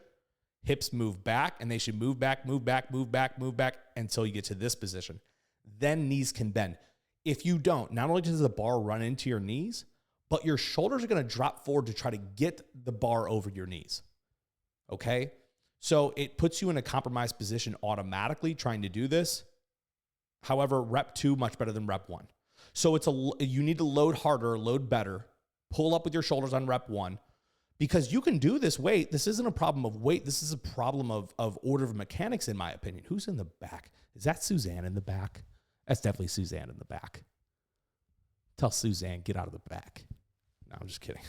hips move back, and they should move back, move back, move back, move back until you get to this position. Then knees can bend. If you don't, not only does the bar run into your knees, but your shoulders are going to drop forward to try to get the bar over your knees. Okay? So it puts you in a compromised position automatically trying to do this. However, rep 2, much better than rep 1. So you need to load harder, load better, pull up with your shoulders on rep 1, because you can do this weight. This isn't a problem of weight. This is a problem of order of mechanics, in my opinion. Who's in the back? Is that Suzanne in the back? That's definitely Suzanne in the back. Tell Suzanne, get out of the back. No, I'm just kidding.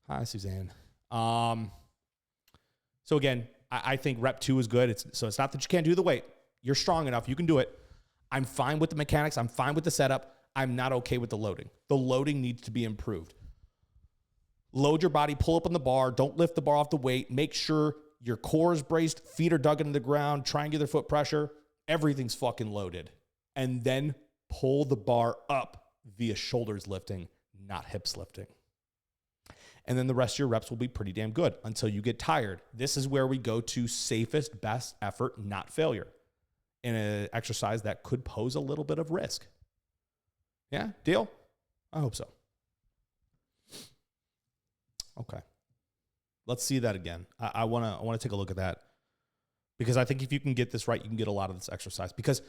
Hi, Suzanne. So again, I think rep 2 is good. So it's not that you can't do the weight. You're strong enough. You can do it. I'm fine with the mechanics. I'm fine with the setup. I'm not okay with the loading. The loading needs to be improved. Load your body, pull up on the bar. Don't lift the bar off the weight. Make sure your core is braced, feet are dug into the ground, triangular foot pressure. Everything's fucking loaded. And then pull the bar up via shoulders lifting, not hips lifting. And then the rest of your reps will be pretty damn good until you get tired. This is where we go to safest, best effort, not failure, in an exercise that could pose a little bit of risk. Yeah, deal? I hope so. Okay. Let's see that again. I want to take a look at that, because I think if you can get this right, you can get a lot of this exercise. Because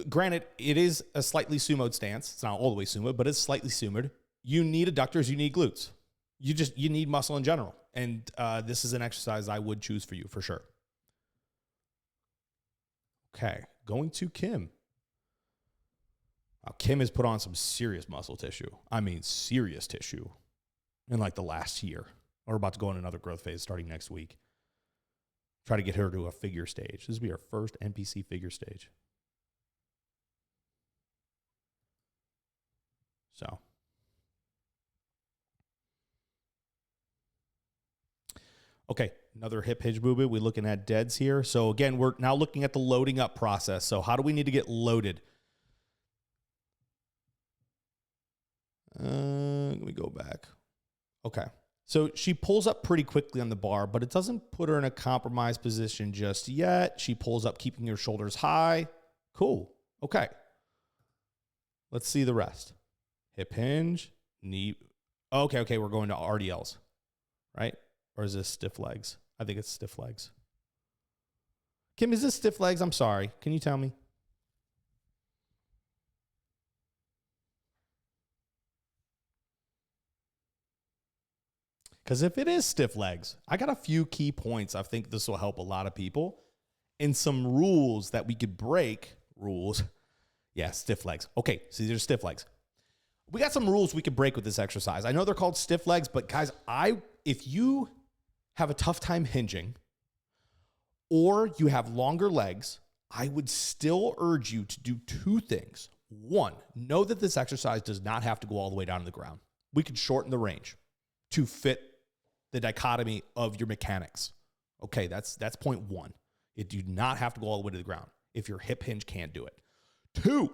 granted, it is a slightly sumoed stance. It's not all the way sumoed, but it's slightly sumoed. You need adductors, you need glutes. You need muscle in general. And this is an exercise I would choose for you for sure. Okay, going to Kim. Kim has put on some serious muscle tissue. I mean, serious tissue in like the last year. We're about to go in another growth phase starting next week. Try to get her to a figure stage. This will be her first NPC figure stage. So. Okay, another hip hinge movement. We're looking at deads here. So again, we're now looking at the loading up process. So how do we need to get loaded? Let me go back. Okay, So she pulls up pretty quickly on the bar, but it doesn't put her in a compromised position just yet. She pulls up, keeping her shoulders high. Cool. Okay. Let's see the rest. Hip hinge, knee. Okay. We're going to RDLs, right? Or is this stiff legs? I think it's stiff legs. Kim, is this stiff legs? I'm sorry. Can you tell me? Because if it is stiff legs, I got a few key points. I think this will help a lot of people. And some rules that we could break. Rules. Yeah, stiff legs. Okay, so these are stiff legs. We got some rules we could break with this exercise. I know they're called stiff legs, but guys, if you have a tough time hinging or you have longer legs, I would still urge you to do two things. One, know that this exercise does not have to go all the way down to the ground. We could shorten the range to fit the dichotomy of your mechanics. Okay, that's point one. It do not have to go all the way to the ground if your hip hinge can't do it. Two,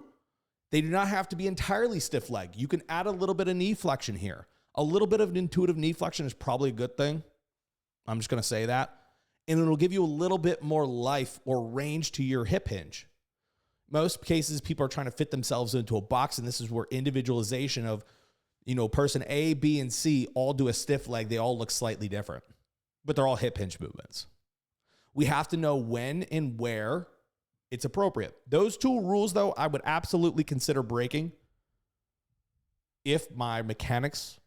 they do not have to be entirely stiff leg. You can add a little bit of knee flexion here. A little bit of an intuitive knee flexion is probably a good thing. I'm just going to say that. And it'll give you a little bit more life or range to your hip hinge. Most cases, people are trying to fit themselves into a box, and this is where individualization of, person A, B, and C all do a stiff leg. They all look slightly different, but they're all hip hinge movements. We have to know when and where it's appropriate. Those two rules, though, I would absolutely consider breaking if my mechanics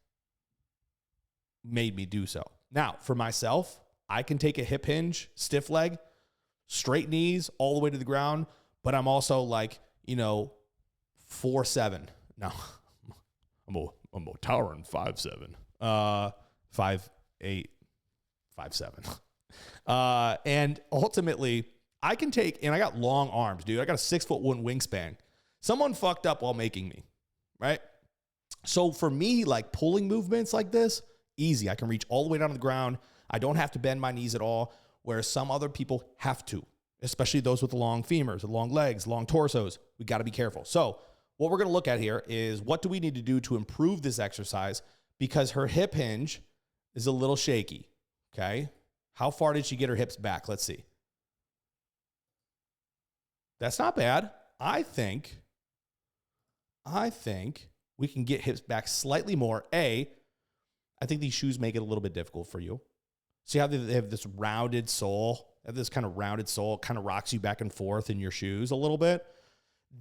made me do so. Now, for myself, I can take a hip hinge, stiff leg, straight knees all the way to the ground, but I'm also 4'7". No, I'm a towering 5'7". 5'8", 5'7". And ultimately, I can take, and I got long arms, dude. I got a 6'1" wingspan. Someone fucked up while making me, right? So for me, pulling movements like this, easy. I can reach all the way down to the ground. I don't have to bend my knees at all, whereas some other people have to, especially those with long femurs, long legs, long torsos. We got to be careful. So what we're going to look at here is what do we need to do to improve this exercise, because her hip hinge is a little shaky, okay? How far did she get her hips back? Let's see. That's not bad. I think we can get hips back slightly more. I think these shoes make it a little bit difficult for you. See how they have this rounded sole? They have this kind of rounded sole. It kind of rocks you back and forth in your shoes a little bit.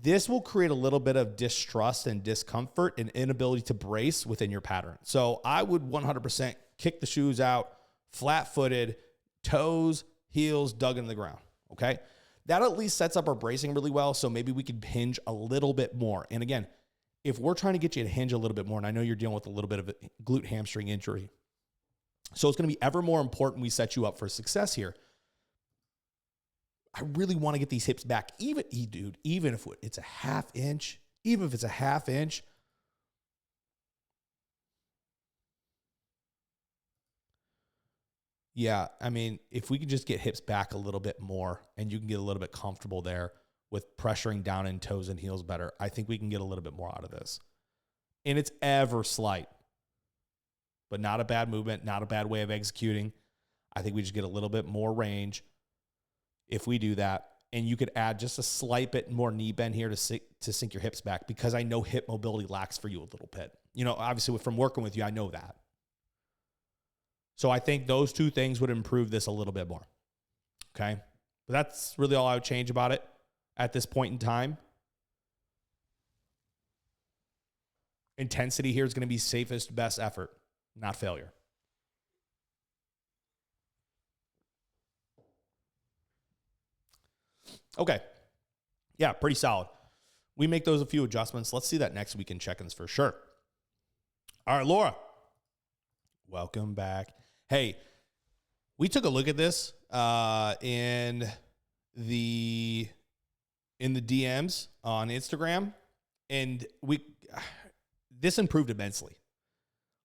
This will create a little bit of distrust and discomfort and inability to brace within your pattern. So I would 100% kick the shoes out, flat-footed, toes, heels dug into the ground, okay? That at least sets up our bracing really well, so maybe we could hinge a little bit more. And again, if we're trying to get you to hinge a little bit more, and I know you're dealing with a little bit of a glute hamstring injury, so it's going to be ever more important we set you up for success here. I really want to get these hips back, even if it's a half inch, Yeah, I mean, if we could just get hips back a little bit more and you can get a little bit comfortable there with pressuring down in toes and heels better, I think we can get a little bit more out of this. And it's ever slight, but not a bad movement, not a bad way of executing. I think we just get a little bit more range if we do that. And you could add just a slight bit more knee bend here to sink your hips back, because I know hip mobility lacks for you a little bit. Obviously from working with you, I know that. So I think those two things would improve this a little bit more. Okay. But that's really all I would change about it at this point in time. Intensity here is going to be safest, best effort, not failure. Okay. Yeah, pretty solid. We make those a few adjustments. Let's see that next week in check-ins for sure. All right, Laura. Welcome back. Hey, we took a look at this in the DMs on Instagram, and this improved immensely.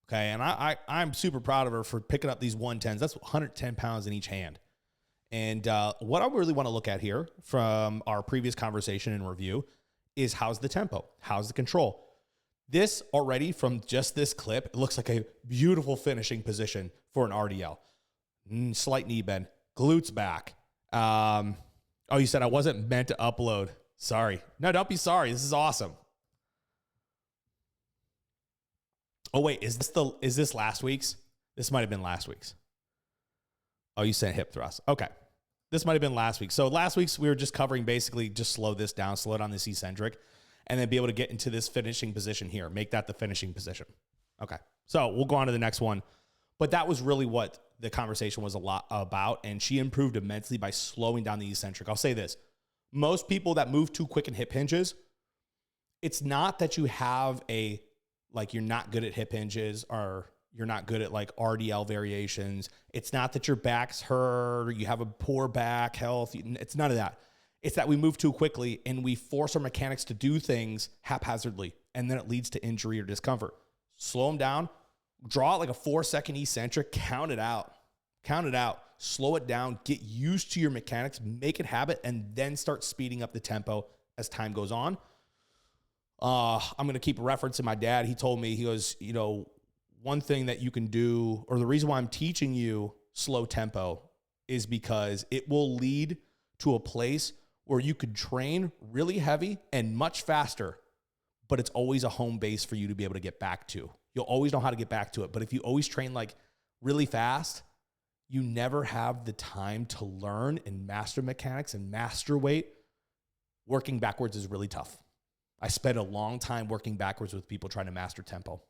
Okay, and I'm super proud of her for picking up these 110s. That's 110 pounds in each hand. And what I really want to look at here from our previous conversation and review is how's the tempo? How's the control? This already from just this clip, it looks like a beautiful finishing position for an RDL. Slight knee bend, glutes back. Oh, you said I wasn't meant to upload. Sorry. No, don't be sorry. This is awesome. Oh, wait, is this last week's? This might have been last week's. Oh, you said hip thrust. Okay. This might have been last week. So last week's we were just covering basically just slow this down, slow down this eccentric, and then be able to get into this finishing position here. Make that the finishing position. Okay. So we'll go on to the next one. But that was really what the conversation was a lot about. And she improved immensely by slowing down the eccentric. I'll say this. Most people that move too quick in hip hinges, it's not that you have you're not good at hip hinges or you're not good at like RDL variations. It's not that your back's hurt or you have a poor back health. It's none of that. It's that we move too quickly and we force our mechanics to do things haphazardly, and then it leads to injury or discomfort. Slow them down, draw it like a 4-second eccentric, count it out, slow it down, get used to your mechanics, make it habit, and then start speeding up the tempo as time goes on. I'm going to keep referencing my dad. He told me, he goes, one thing that you can do, or the reason why I'm teaching you slow tempo is because it will lead to a place where you could train really heavy and much faster, but it's always a home base for you to be able to get back to. You'll always know how to get back to it. But if you always train like really fast, you never have the time to learn and master mechanics and master weight. Working backwards is really tough. I spent a long time working backwards with people trying to master tempo.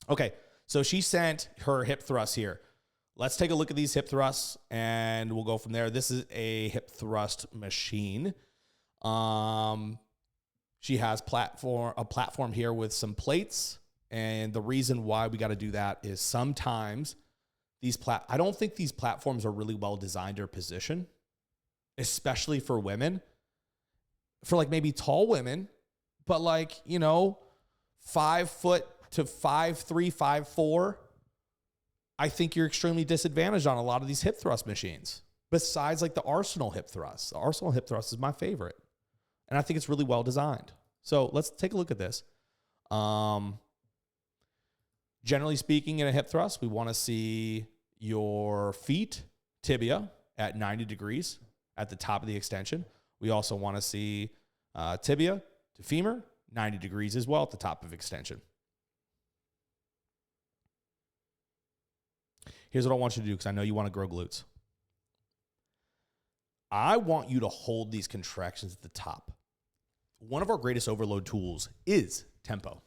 Okay, so she sent her hip thrusts here. Let's take a look at these hip thrusts, and we'll go from there. This is a hip thrust machine. She has a platform here with some plates, and the reason why we got to do that is sometimes I don't think these platforms are really well designed or positioned, especially for women. For like maybe tall women, but 5 foot to 5'3", 5'4", I think you're extremely disadvantaged on a lot of these hip thrust machines. Besides like the Arsenal hip thrust. The Arsenal hip thrust is my favorite. And I think it's really well designed. So let's take a look at this. Generally speaking, in a hip thrust, we want to see your feet, tibia, at 90 degrees at the top of the extension. We also want to see tibia to femur, 90 degrees as well at the top of extension. Here's what I want you to do, because I know you want to grow glutes. I want you to hold these contractions at the top. One of our greatest overload tools is tempo,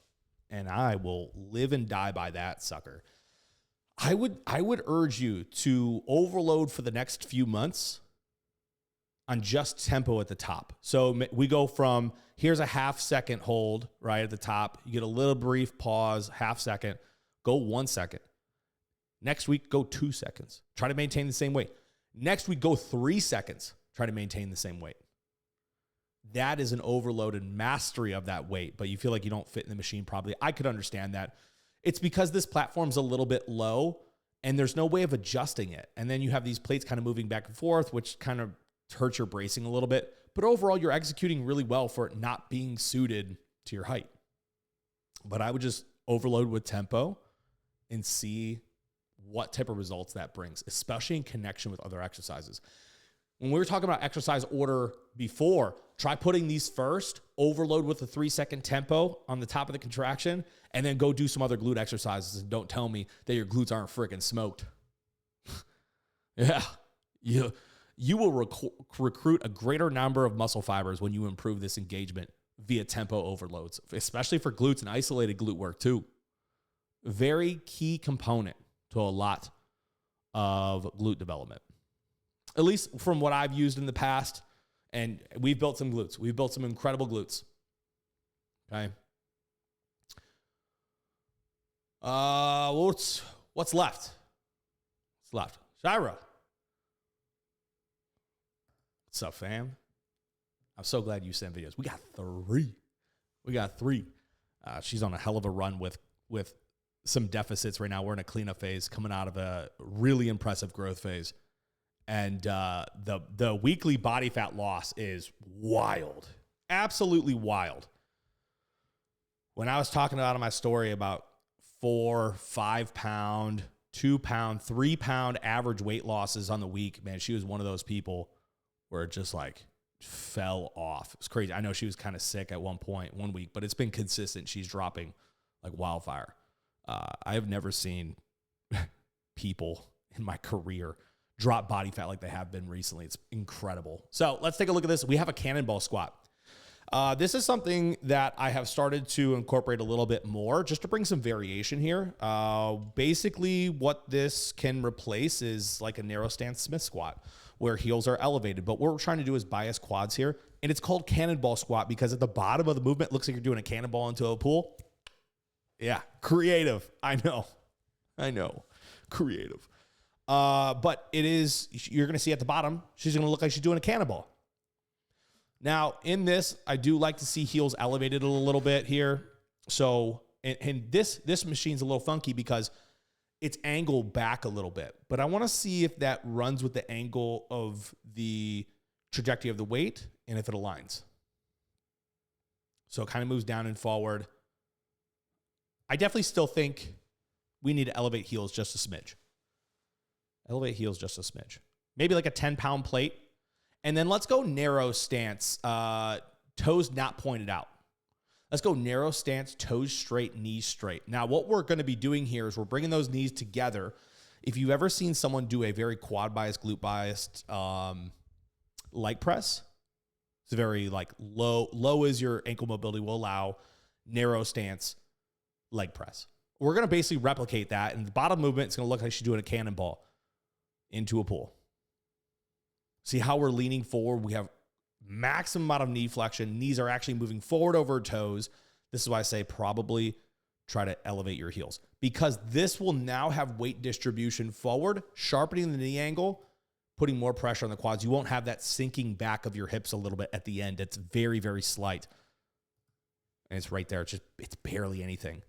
and I will live and die by that sucker. I would urge you to overload for the next few months on just tempo at the top. So we go from, here's a half-second hold right at the top. You get a little brief pause, half-second, go 1 second. Next week, go 2 seconds. Try to maintain the same weight. Next week, go 3 seconds. Try to maintain the same weight. That is an overloaded mastery of that weight, but you feel like you don't fit in the machine properly. I could understand that. It's because this platform's a little bit low and there's no way of adjusting it. And then you have these plates kind of moving back and forth, which kind of hurts your bracing a little bit. But overall, you're executing really well for it not being suited to your height. But I would just overload with tempo and see what type of results that brings, especially in connection with other exercises. When we were talking about exercise order before, try putting these first, overload with a 3-second tempo on the top of the contraction, and then go do some other glute exercises. And don't tell me that your glutes aren't freaking smoked. Yeah. You will recruit a greater number of muscle fibers when you improve this engagement via tempo overloads, especially for glutes and isolated glute work too. Very key component to a lot of glute development. At least from what I've used in the past, and we've built some glutes. We've built some incredible glutes. Okay. What's left? What's left? Shira. What's up, fam? I'm so glad you sent videos. We got three. She's on a hell of a run with some deficits right now. We're in a cleanup phase, coming out of a really impressive growth phase. And the weekly body fat loss is wild. Absolutely wild. when I was talking about in my story about 4, 5 pound, 2 pound, 3 pound average weight losses on the week, man, she was one of those people where it just like fell off. It was crazy. I know she was kind of sick at one point, one week, but it's been consistent. She's dropping like wildfire. I have never seen people in my career drop body fat like they have been recently. It's incredible. So let's take a look at this. We have a cannonball squat. This is something that I have started to incorporate a little bit more just to bring some variation here. Basically, what this can replace is like a narrow stance Smith squat where heels are elevated. But what we're trying to do is bias quads here. And it's called cannonball squat because at the bottom of the movement, it looks like you're doing a cannonball into a pool. Yeah, creative. I know. Creative. But it is, you're going to see at the bottom, she's going to look like she's doing a cannonball. Now, in this, I do like to see heels elevated a little bit here. So, and this machine's a little funky because it's angled back a little bit. But I want to see if that runs with the angle of the trajectory of the weight and if it aligns. So it kind of moves down and forward. I definitely still think we need to elevate heels just a smidge. Elevate heels just a smidge. Maybe like a 10-pound plate. And then let's go narrow stance, toes not pointed out. Let's go narrow stance, toes straight, knees straight. Now, what we're going to be doing here is we're bringing those knees together. If you've ever seen someone do a very quad biased, glute biased leg press, it's very like low as your ankle mobility will allow, narrow stance leg press. We're going to basically replicate that. And the bottom movement is going to look like she's doing a cannonball into a pool. See how we're leaning forward. We have maximum amount of knee flexion. Knees are actually moving forward over toes. This is why I say probably try to elevate your heels because this will now have weight distribution forward, sharpening the knee angle, putting more pressure on the quads. You won't have that sinking back of your hips a little bit at the end. It's very, very slight. And it's right there. It's barely anything.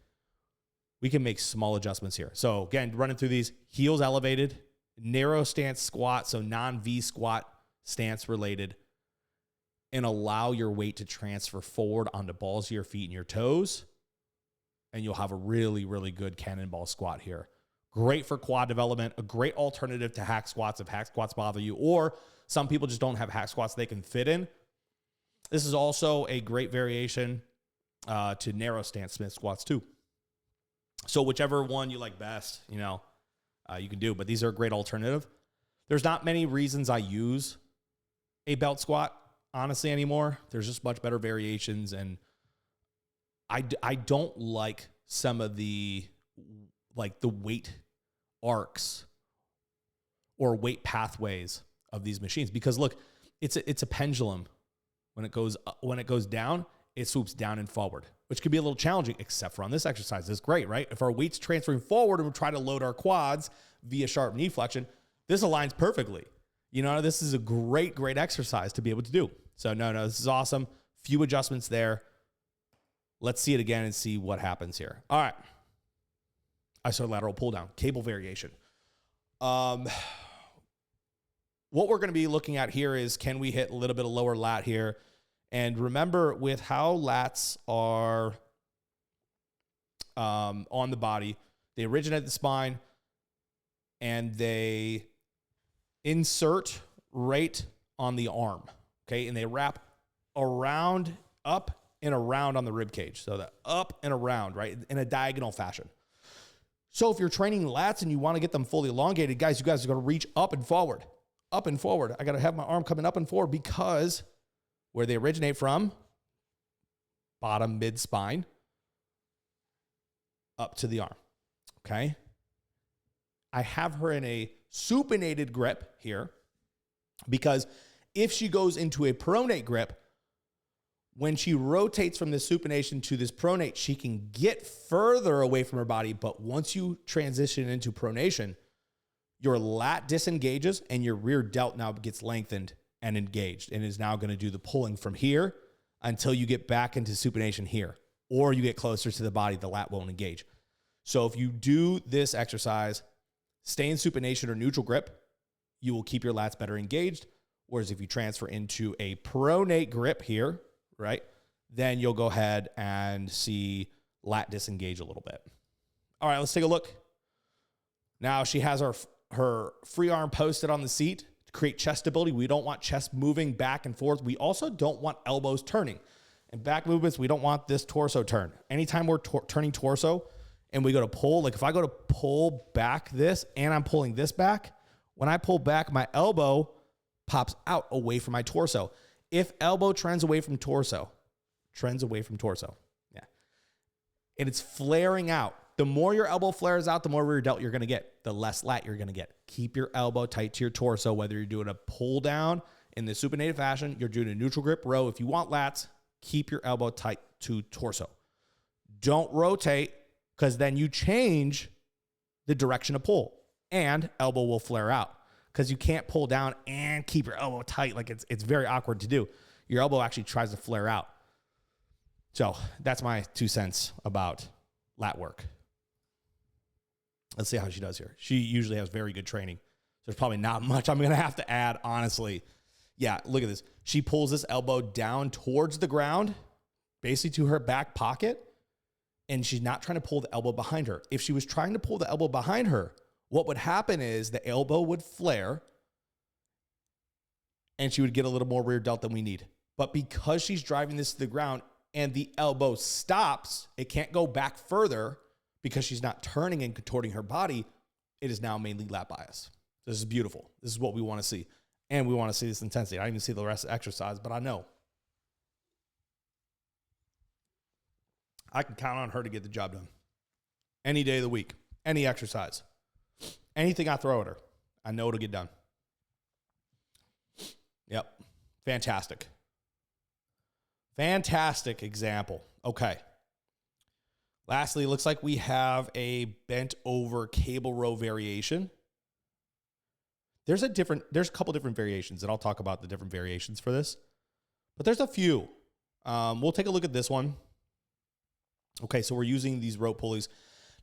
We can make small adjustments here. So again, running through these, heels elevated, narrow stance squat, so non-V squat stance related, and allow your weight to transfer forward onto balls of your feet and your toes, and you'll have a really, really good cannonball squat here. Great for quad development, a great alternative to hack squats if hack squats bother you, or some people just don't have hack squats they can fit in. This is also a great variation to narrow stance Smith squats too. So whichever one you like best, you can do, but these are a great alternative. There's not many reasons I use a belt squat, honestly, anymore. There's just much better variations, and I don't like some of the weight arcs or weight pathways of these machines because look, it's a pendulum. When it goes down, it swoops down and forward, which can be a little challenging, except for on this exercise. It's great, right? If our weight's transferring forward and we try to load our quads via sharp knee flexion, this aligns perfectly. This is a great, great exercise to be able to do. So no, this is awesome. Few adjustments there. Let's see it again and see what happens here. All right. Isolateral pull down, cable variation. What we're going to be looking at here is, can we hit a little bit of lower lat here? And remember, with how lats are on the body, they originate at the spine and they insert right on the arm, okay? And they wrap around, up and around on the rib cage. So that up and around, right, in a diagonal fashion. So if you're training lats and you want to get them fully elongated, guys, you guys are going to reach up and forward, up and forward. I got to have my arm coming up and forward because where they originate from, bottom mid-spine, up to the arm, okay? I have her in a supinated grip here because if she goes into a pronate grip, when she rotates from this supination to this pronate, she can get further away from her body, but once you transition into pronation, your lat disengages and your rear delt now gets lengthened and engaged and is now going to do the pulling from here until you get back into supination here, or you get closer to the body, the lat won't engage. So if you do this exercise, stay in supination or neutral grip, you will keep your lats better engaged. Whereas if you transfer into a pronate grip here, right, then you'll go ahead and see lat disengage a little bit. All right, let's take a look. Now she has her free arm posted on the seat to create chest stability. We don't want chest moving back and forth. We also don't want elbows turning. In back movements, we don't want this torso turn. Anytime we're turning torso and we go to pull, like if I go to pull back this and I'm pulling this back, when I pull back, my elbow pops out away from my torso. If elbow trends away from torso, yeah, and it's flaring out, the more your elbow flares out, the more rear delt you're going to get, the less lat you're going to get. Keep your elbow tight to your torso, whether you're doing a pull down in the supinated fashion, you're doing a neutral grip row. If you want lats, keep your elbow tight to torso. Don't rotate, because then you change the direction of pull and elbow will flare out, because you can't pull down and keep your elbow tight. Like it's very awkward to do. Your elbow actually tries to flare out. So that's my 2 cents about lat work. Let's see how she does here. She usually has very good training. So there's probably not much I'm going to have to add, honestly. Yeah, look at this. She pulls this elbow down towards the ground, basically to her back pocket, and she's not trying to pull the elbow behind her. If she was trying to pull the elbow behind her, what would happen is the elbow would flare and she would get a little more rear delt than we need. But because she's driving this to the ground and the elbow stops, it can't go back further because she's not turning and contorting her body. It is now mainly lat bias. This is beautiful. This is what we want to see. And we want to see this intensity. I didn't even see the rest of the exercise, but I know I can count on her to get the job done. Any day of the week, any exercise, anything I throw at her, I know it'll get done. Yep. Fantastic. Fantastic example. Okay. Lastly, it looks like we have a bent over cable row variation. There's a couple different variations, and I'll talk about the different variations for this, but there's a few. We'll take a look at this one. Okay, so we're using these rope pulleys.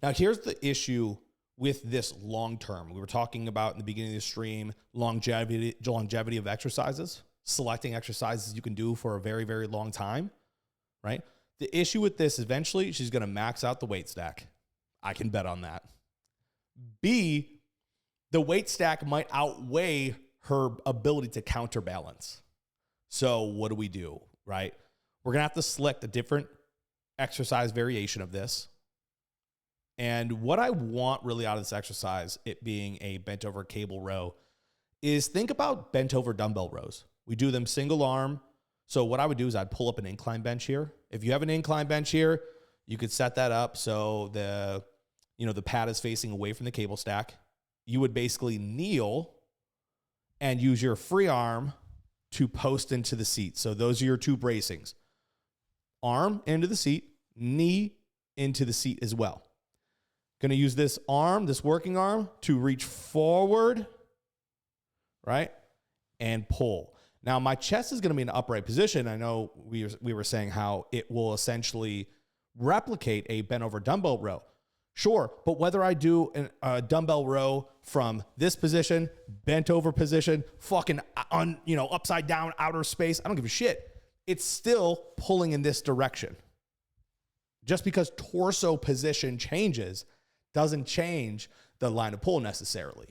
Now, here's the issue with this long term. We were talking about in the beginning of the stream, longevity of exercises, selecting exercises you can do for a very, very long time, right? The issue with this, eventually, she's going to max out the weight stack. I can bet on that. B, the weight stack might outweigh her ability to counterbalance. So what do, right? We're going to have to select a different exercise variation of this. And what I want really out of this exercise, it being a bent over cable row, is think about bent over dumbbell rows. We do them single arm. So what I would do is I'd pull up an incline bench here. If you have an incline bench here, you could set that up so the pad is facing away from the cable stack. You would basically kneel and use your free arm to post into the seat. So those are your two bracings. Arm into the seat, knee into the seat as well. Going to use this arm, this working arm, to reach forward, right, and pull. Now, my chest is going to be in an upright position. I know we were saying how it will essentially replicate a bent over dumbbell row. Sure, but whether I do a dumbbell row from this position, bent over position, fucking upside down outer space, I don't give a shit. It's still pulling in this direction. Just because torso position changes doesn't change the line of pull necessarily,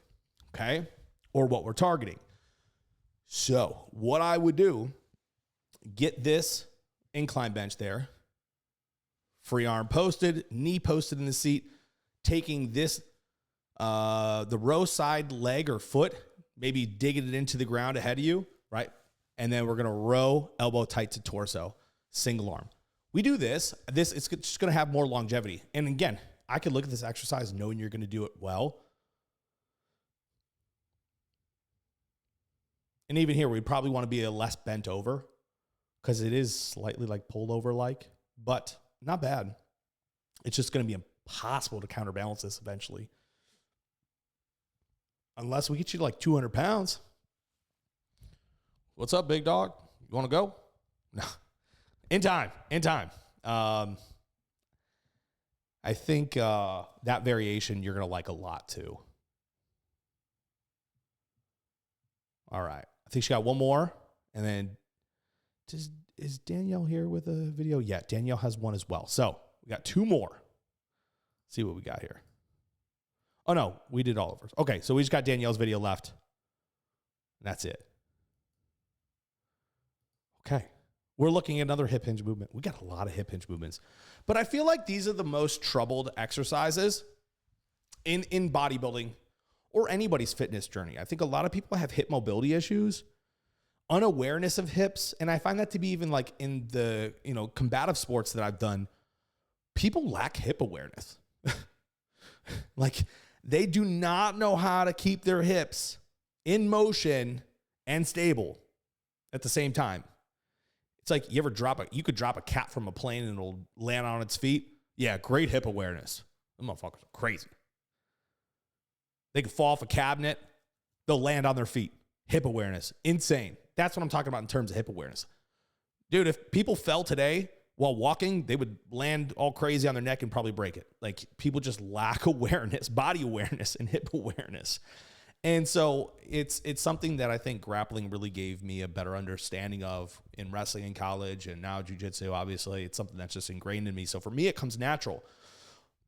okay? Or what we're targeting. So what I would do, get this incline bench there, free arm posted, knee posted in the seat, taking this, the row side leg or foot, maybe digging it into the ground ahead of you, right? And then we're going to row elbow tight to torso, single arm. We do this, it's just going to have more longevity. And again, I could look at this exercise knowing you're going to do it well. And even here, we'd probably want to be a less bent over because it is slightly like pulled over like, but not bad. It's just going to be impossible to counterbalance this eventually. Unless we get you to like 200 pounds. What's up, big dog? You want to go? No. In time. I think that variation you're going to like a lot too. All right. I think she got one more. And then is Danielle here with a video? Yeah, Danielle has one as well. So We got 2 more. Let's see what we got here. Oh, no, we did all of ours. Okay, so we just got Danielle's video left. That's it. Okay. We're looking at another hip hinge movement. We got a lot of hip hinge movements. But I feel like these are the most troubled exercises in bodybuilding or anybody's fitness journey. I think a lot of people have hip mobility issues, unawareness of hips. And I find that to be even like in the, combative sports that I've done, people lack hip awareness. Like they do not know how to keep their hips in motion and stable at the same time. It's like you could drop a cat from a plane and it'll land on its feet. Yeah, great hip awareness. Them motherfuckers are crazy. They can fall off a cabinet. They'll land on their feet. Hip awareness. Insane. That's what I'm talking about in terms of hip awareness. Dude, if people fell today while walking, they would land all crazy on their neck and probably break it. Like people just lack awareness, body awareness and hip awareness. And so it's something that I think grappling really gave me a better understanding of in wrestling in college and now jiu-jitsu, obviously. It's something that's just ingrained in me. So for me, it comes natural.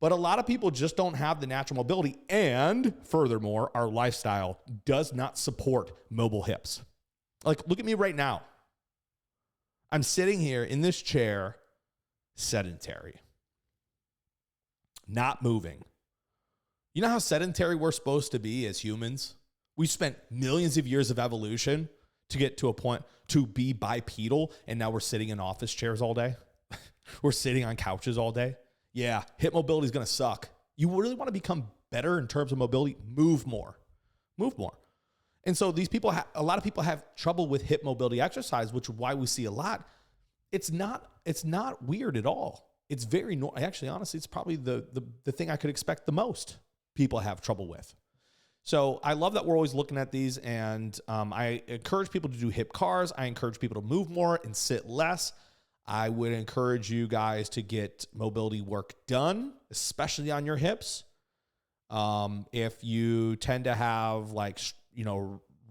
But a lot of people just don't have the natural mobility. And furthermore, our lifestyle does not support mobile hips. Like, look at me right now. I'm sitting here in this chair, sedentary, not moving. You know how sedentary we're supposed to be as humans? We spent millions of years of evolution to get to a point to be bipedal, and now we're sitting in office chairs all day. We're sitting on couches all day. Yeah, hip mobility is going to suck. You really want to become better in terms of mobility? Move more. Move more. And so these people, a lot of people have trouble with hip mobility exercise, which is why we see a lot. It's not weird at all. It's very normal. Actually, honestly, it's probably the thing I could expect the most people have trouble with. So I love that we're always looking at these, and I encourage people to do hip cars. I encourage people to move more and sit less. I would encourage you guys to get mobility work done, especially on your hips. If you tend to have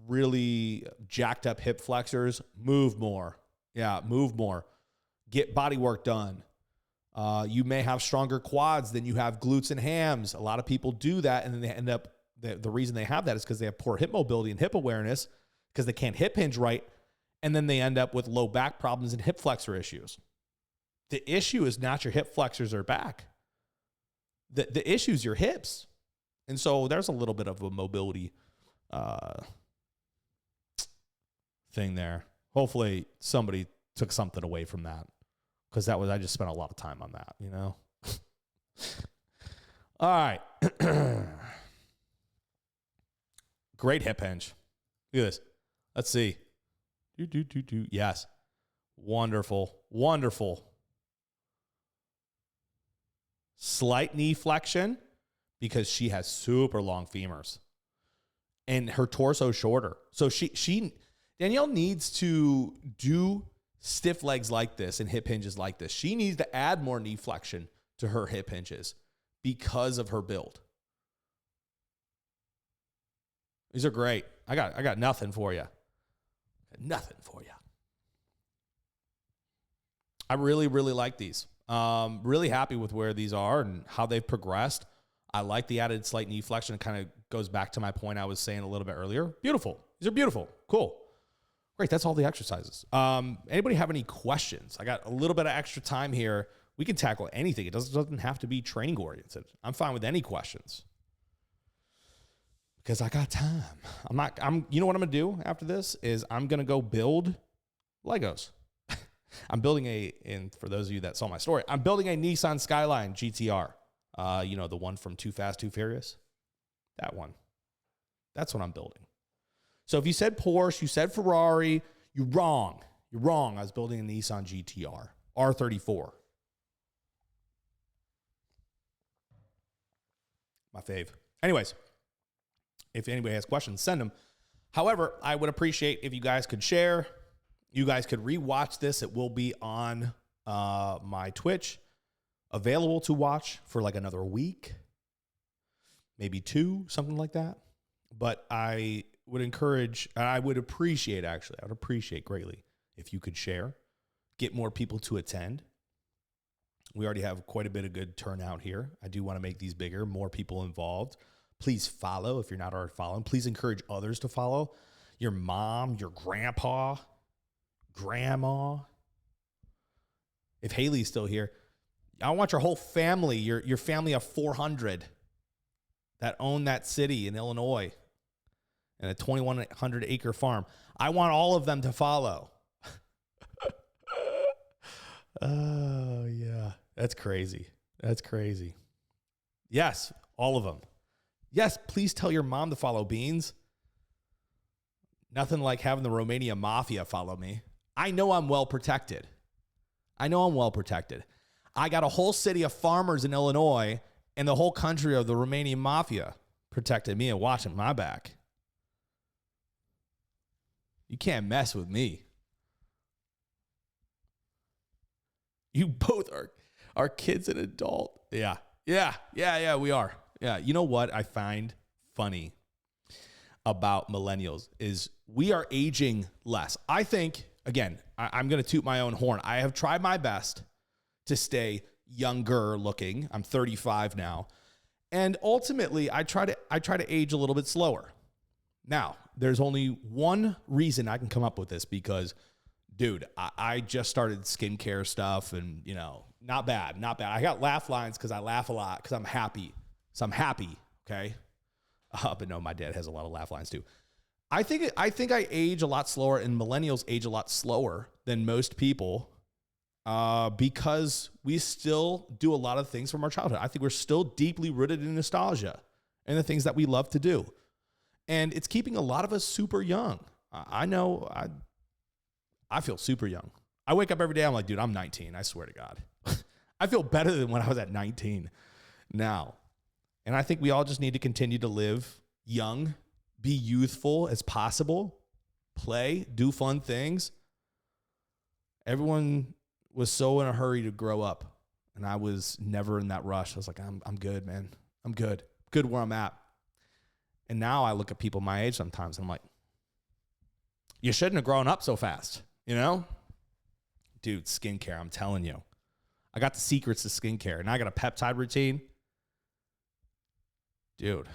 really jacked up hip flexors, move more. Yeah, move more. Get body work done. You may have stronger quads than you have glutes and hams. A lot of people do that, and then they end up, the reason they have that is because they have poor hip mobility and hip awareness because they can't hip hinge right, and then they end up with low back problems and hip flexor issues. The issue is not your hip flexors or back. The issue is your hips. And so there's a little bit of a mobility thing there. Hopefully somebody took something away from that, because I just spent a lot of time on that, All right. Great hip hinge. Look at this. Let's see. Yes. Wonderful. Wonderful. Slight knee flexion because she has super long femurs and her torso shorter. So Danielle needs to do stiff legs like this and hip hinges like this. She needs to add more knee flexion to her hip hinges because of her build. These are great. I got nothing for you. Nothing for you. I really, really like these. Really happy with where these are and how they've progressed. I like the added slight knee flexion. It kind of goes back to my point I was saying a little bit earlier. Beautiful. These are beautiful. Cool. Great. That's all the exercises. Anybody have any questions? I got a little bit of extra time here. We can tackle anything. It doesn't have to be training oriented. I'm fine with any questions because I got time. You know what I'm going to do after this is I'm going to go build Legos. I'm building and for those of you that saw my story, I'm building a Nissan Skyline GTR. The one from Too Fast, Too Furious. That one. That's what I'm building. So if you said Porsche, you said Ferrari, you're wrong. You're wrong. I was building a Nissan GTR, R34. My fave. Anyways, if anybody has questions, send them. However, I would appreciate if you guys could share. You guys could rewatch this. It will be on my Twitch, available to watch for like another week, maybe 2, something like that. But I would appreciate greatly if you could share, get more people to attend. We already have quite a bit of good turnout here. I do want to make these bigger, more people involved. Please follow if you're not already following. Please encourage others to follow. Your mom, your grandpa, grandma. If Haley's still here, I want your whole family, your family of 400 that own that city in Illinois and a 2,100 acre farm. I want all of them to follow. Oh, yeah. That's crazy. That's crazy. Yes, all of them. Yes, please tell your mom to follow Beans. Nothing like having the Romania mafia follow me. I know I'm well protected. I got a whole city of farmers in Illinois and the whole country of the Romanian mafia protected me and watching my back. You can't mess with me. You both are kids and adult. Yeah, we are. Yeah, you know what I find funny about millennials is we are aging less. I think, again, I'm going to toot my own horn. I have tried my best to stay younger looking. I'm 35 now. And ultimately, I try to age a little bit slower. Now, there's only one reason I can come up with this because, dude, I just started skincare stuff and, not bad. I got laugh lines because I laugh a lot because I'm happy. So I'm happy, okay? But no, my dad has a lot of laugh lines too. I think I age a lot slower and millennials age a lot slower than most people because we still do a lot of things from our childhood. I think we're still deeply rooted in nostalgia and the things that we love to do. And it's keeping a lot of us super young. I know I feel super young. I wake up every day, I'm like, dude, I'm 19. I swear to God. I feel better than when I was at 19 now. And I think we all just need to continue to live young, be youthful as possible, play, do fun things. Everyone was so in a hurry to grow up, and I was never in that rush. I was like, I'm good, man. I'm good. Good where I'm at. And now I look at people my age sometimes, and I'm like, you shouldn't have grown up so fast, Dude, skincare, I'm telling you. I got the secrets to skincare, and I got a peptide routine. Dude,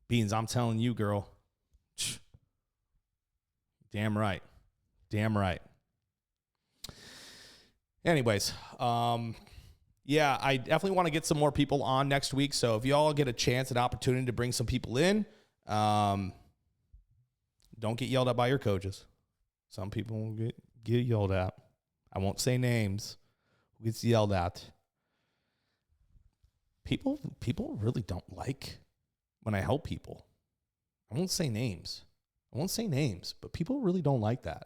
Beans, I'm telling you, girl. Damn right. Anyways, yeah, I definitely want to get some more people on next week. So if y'all get a chance, an opportunity to bring some people in, don't get yelled at by your coaches. Some people will get yelled at. I won't say names. Who gets yelled at? People really don't like when I help people. I won't say names, but people really don't like that.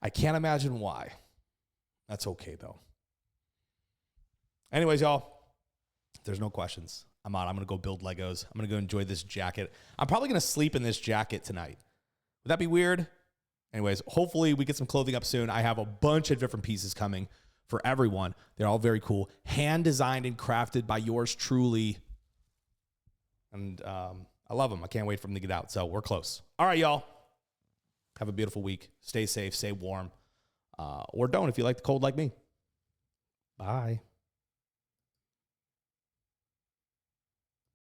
I can't imagine why. That's okay, though. Anyways, y'all, if there's no questions, I'm out. I'm going to go build Legos. I'm going to go enjoy this jacket. I'm probably going to sleep in this jacket tonight. Would that be weird? Anyways, hopefully we get some clothing up soon. I have a bunch of different pieces coming for everyone. They're all very cool. Hand designed and crafted by yours truly. And I love them. I can't wait for them to get out. So we're close. All right, y'all. Have a beautiful week. Stay safe. Stay warm. Or don't if you like the cold like me. Bye.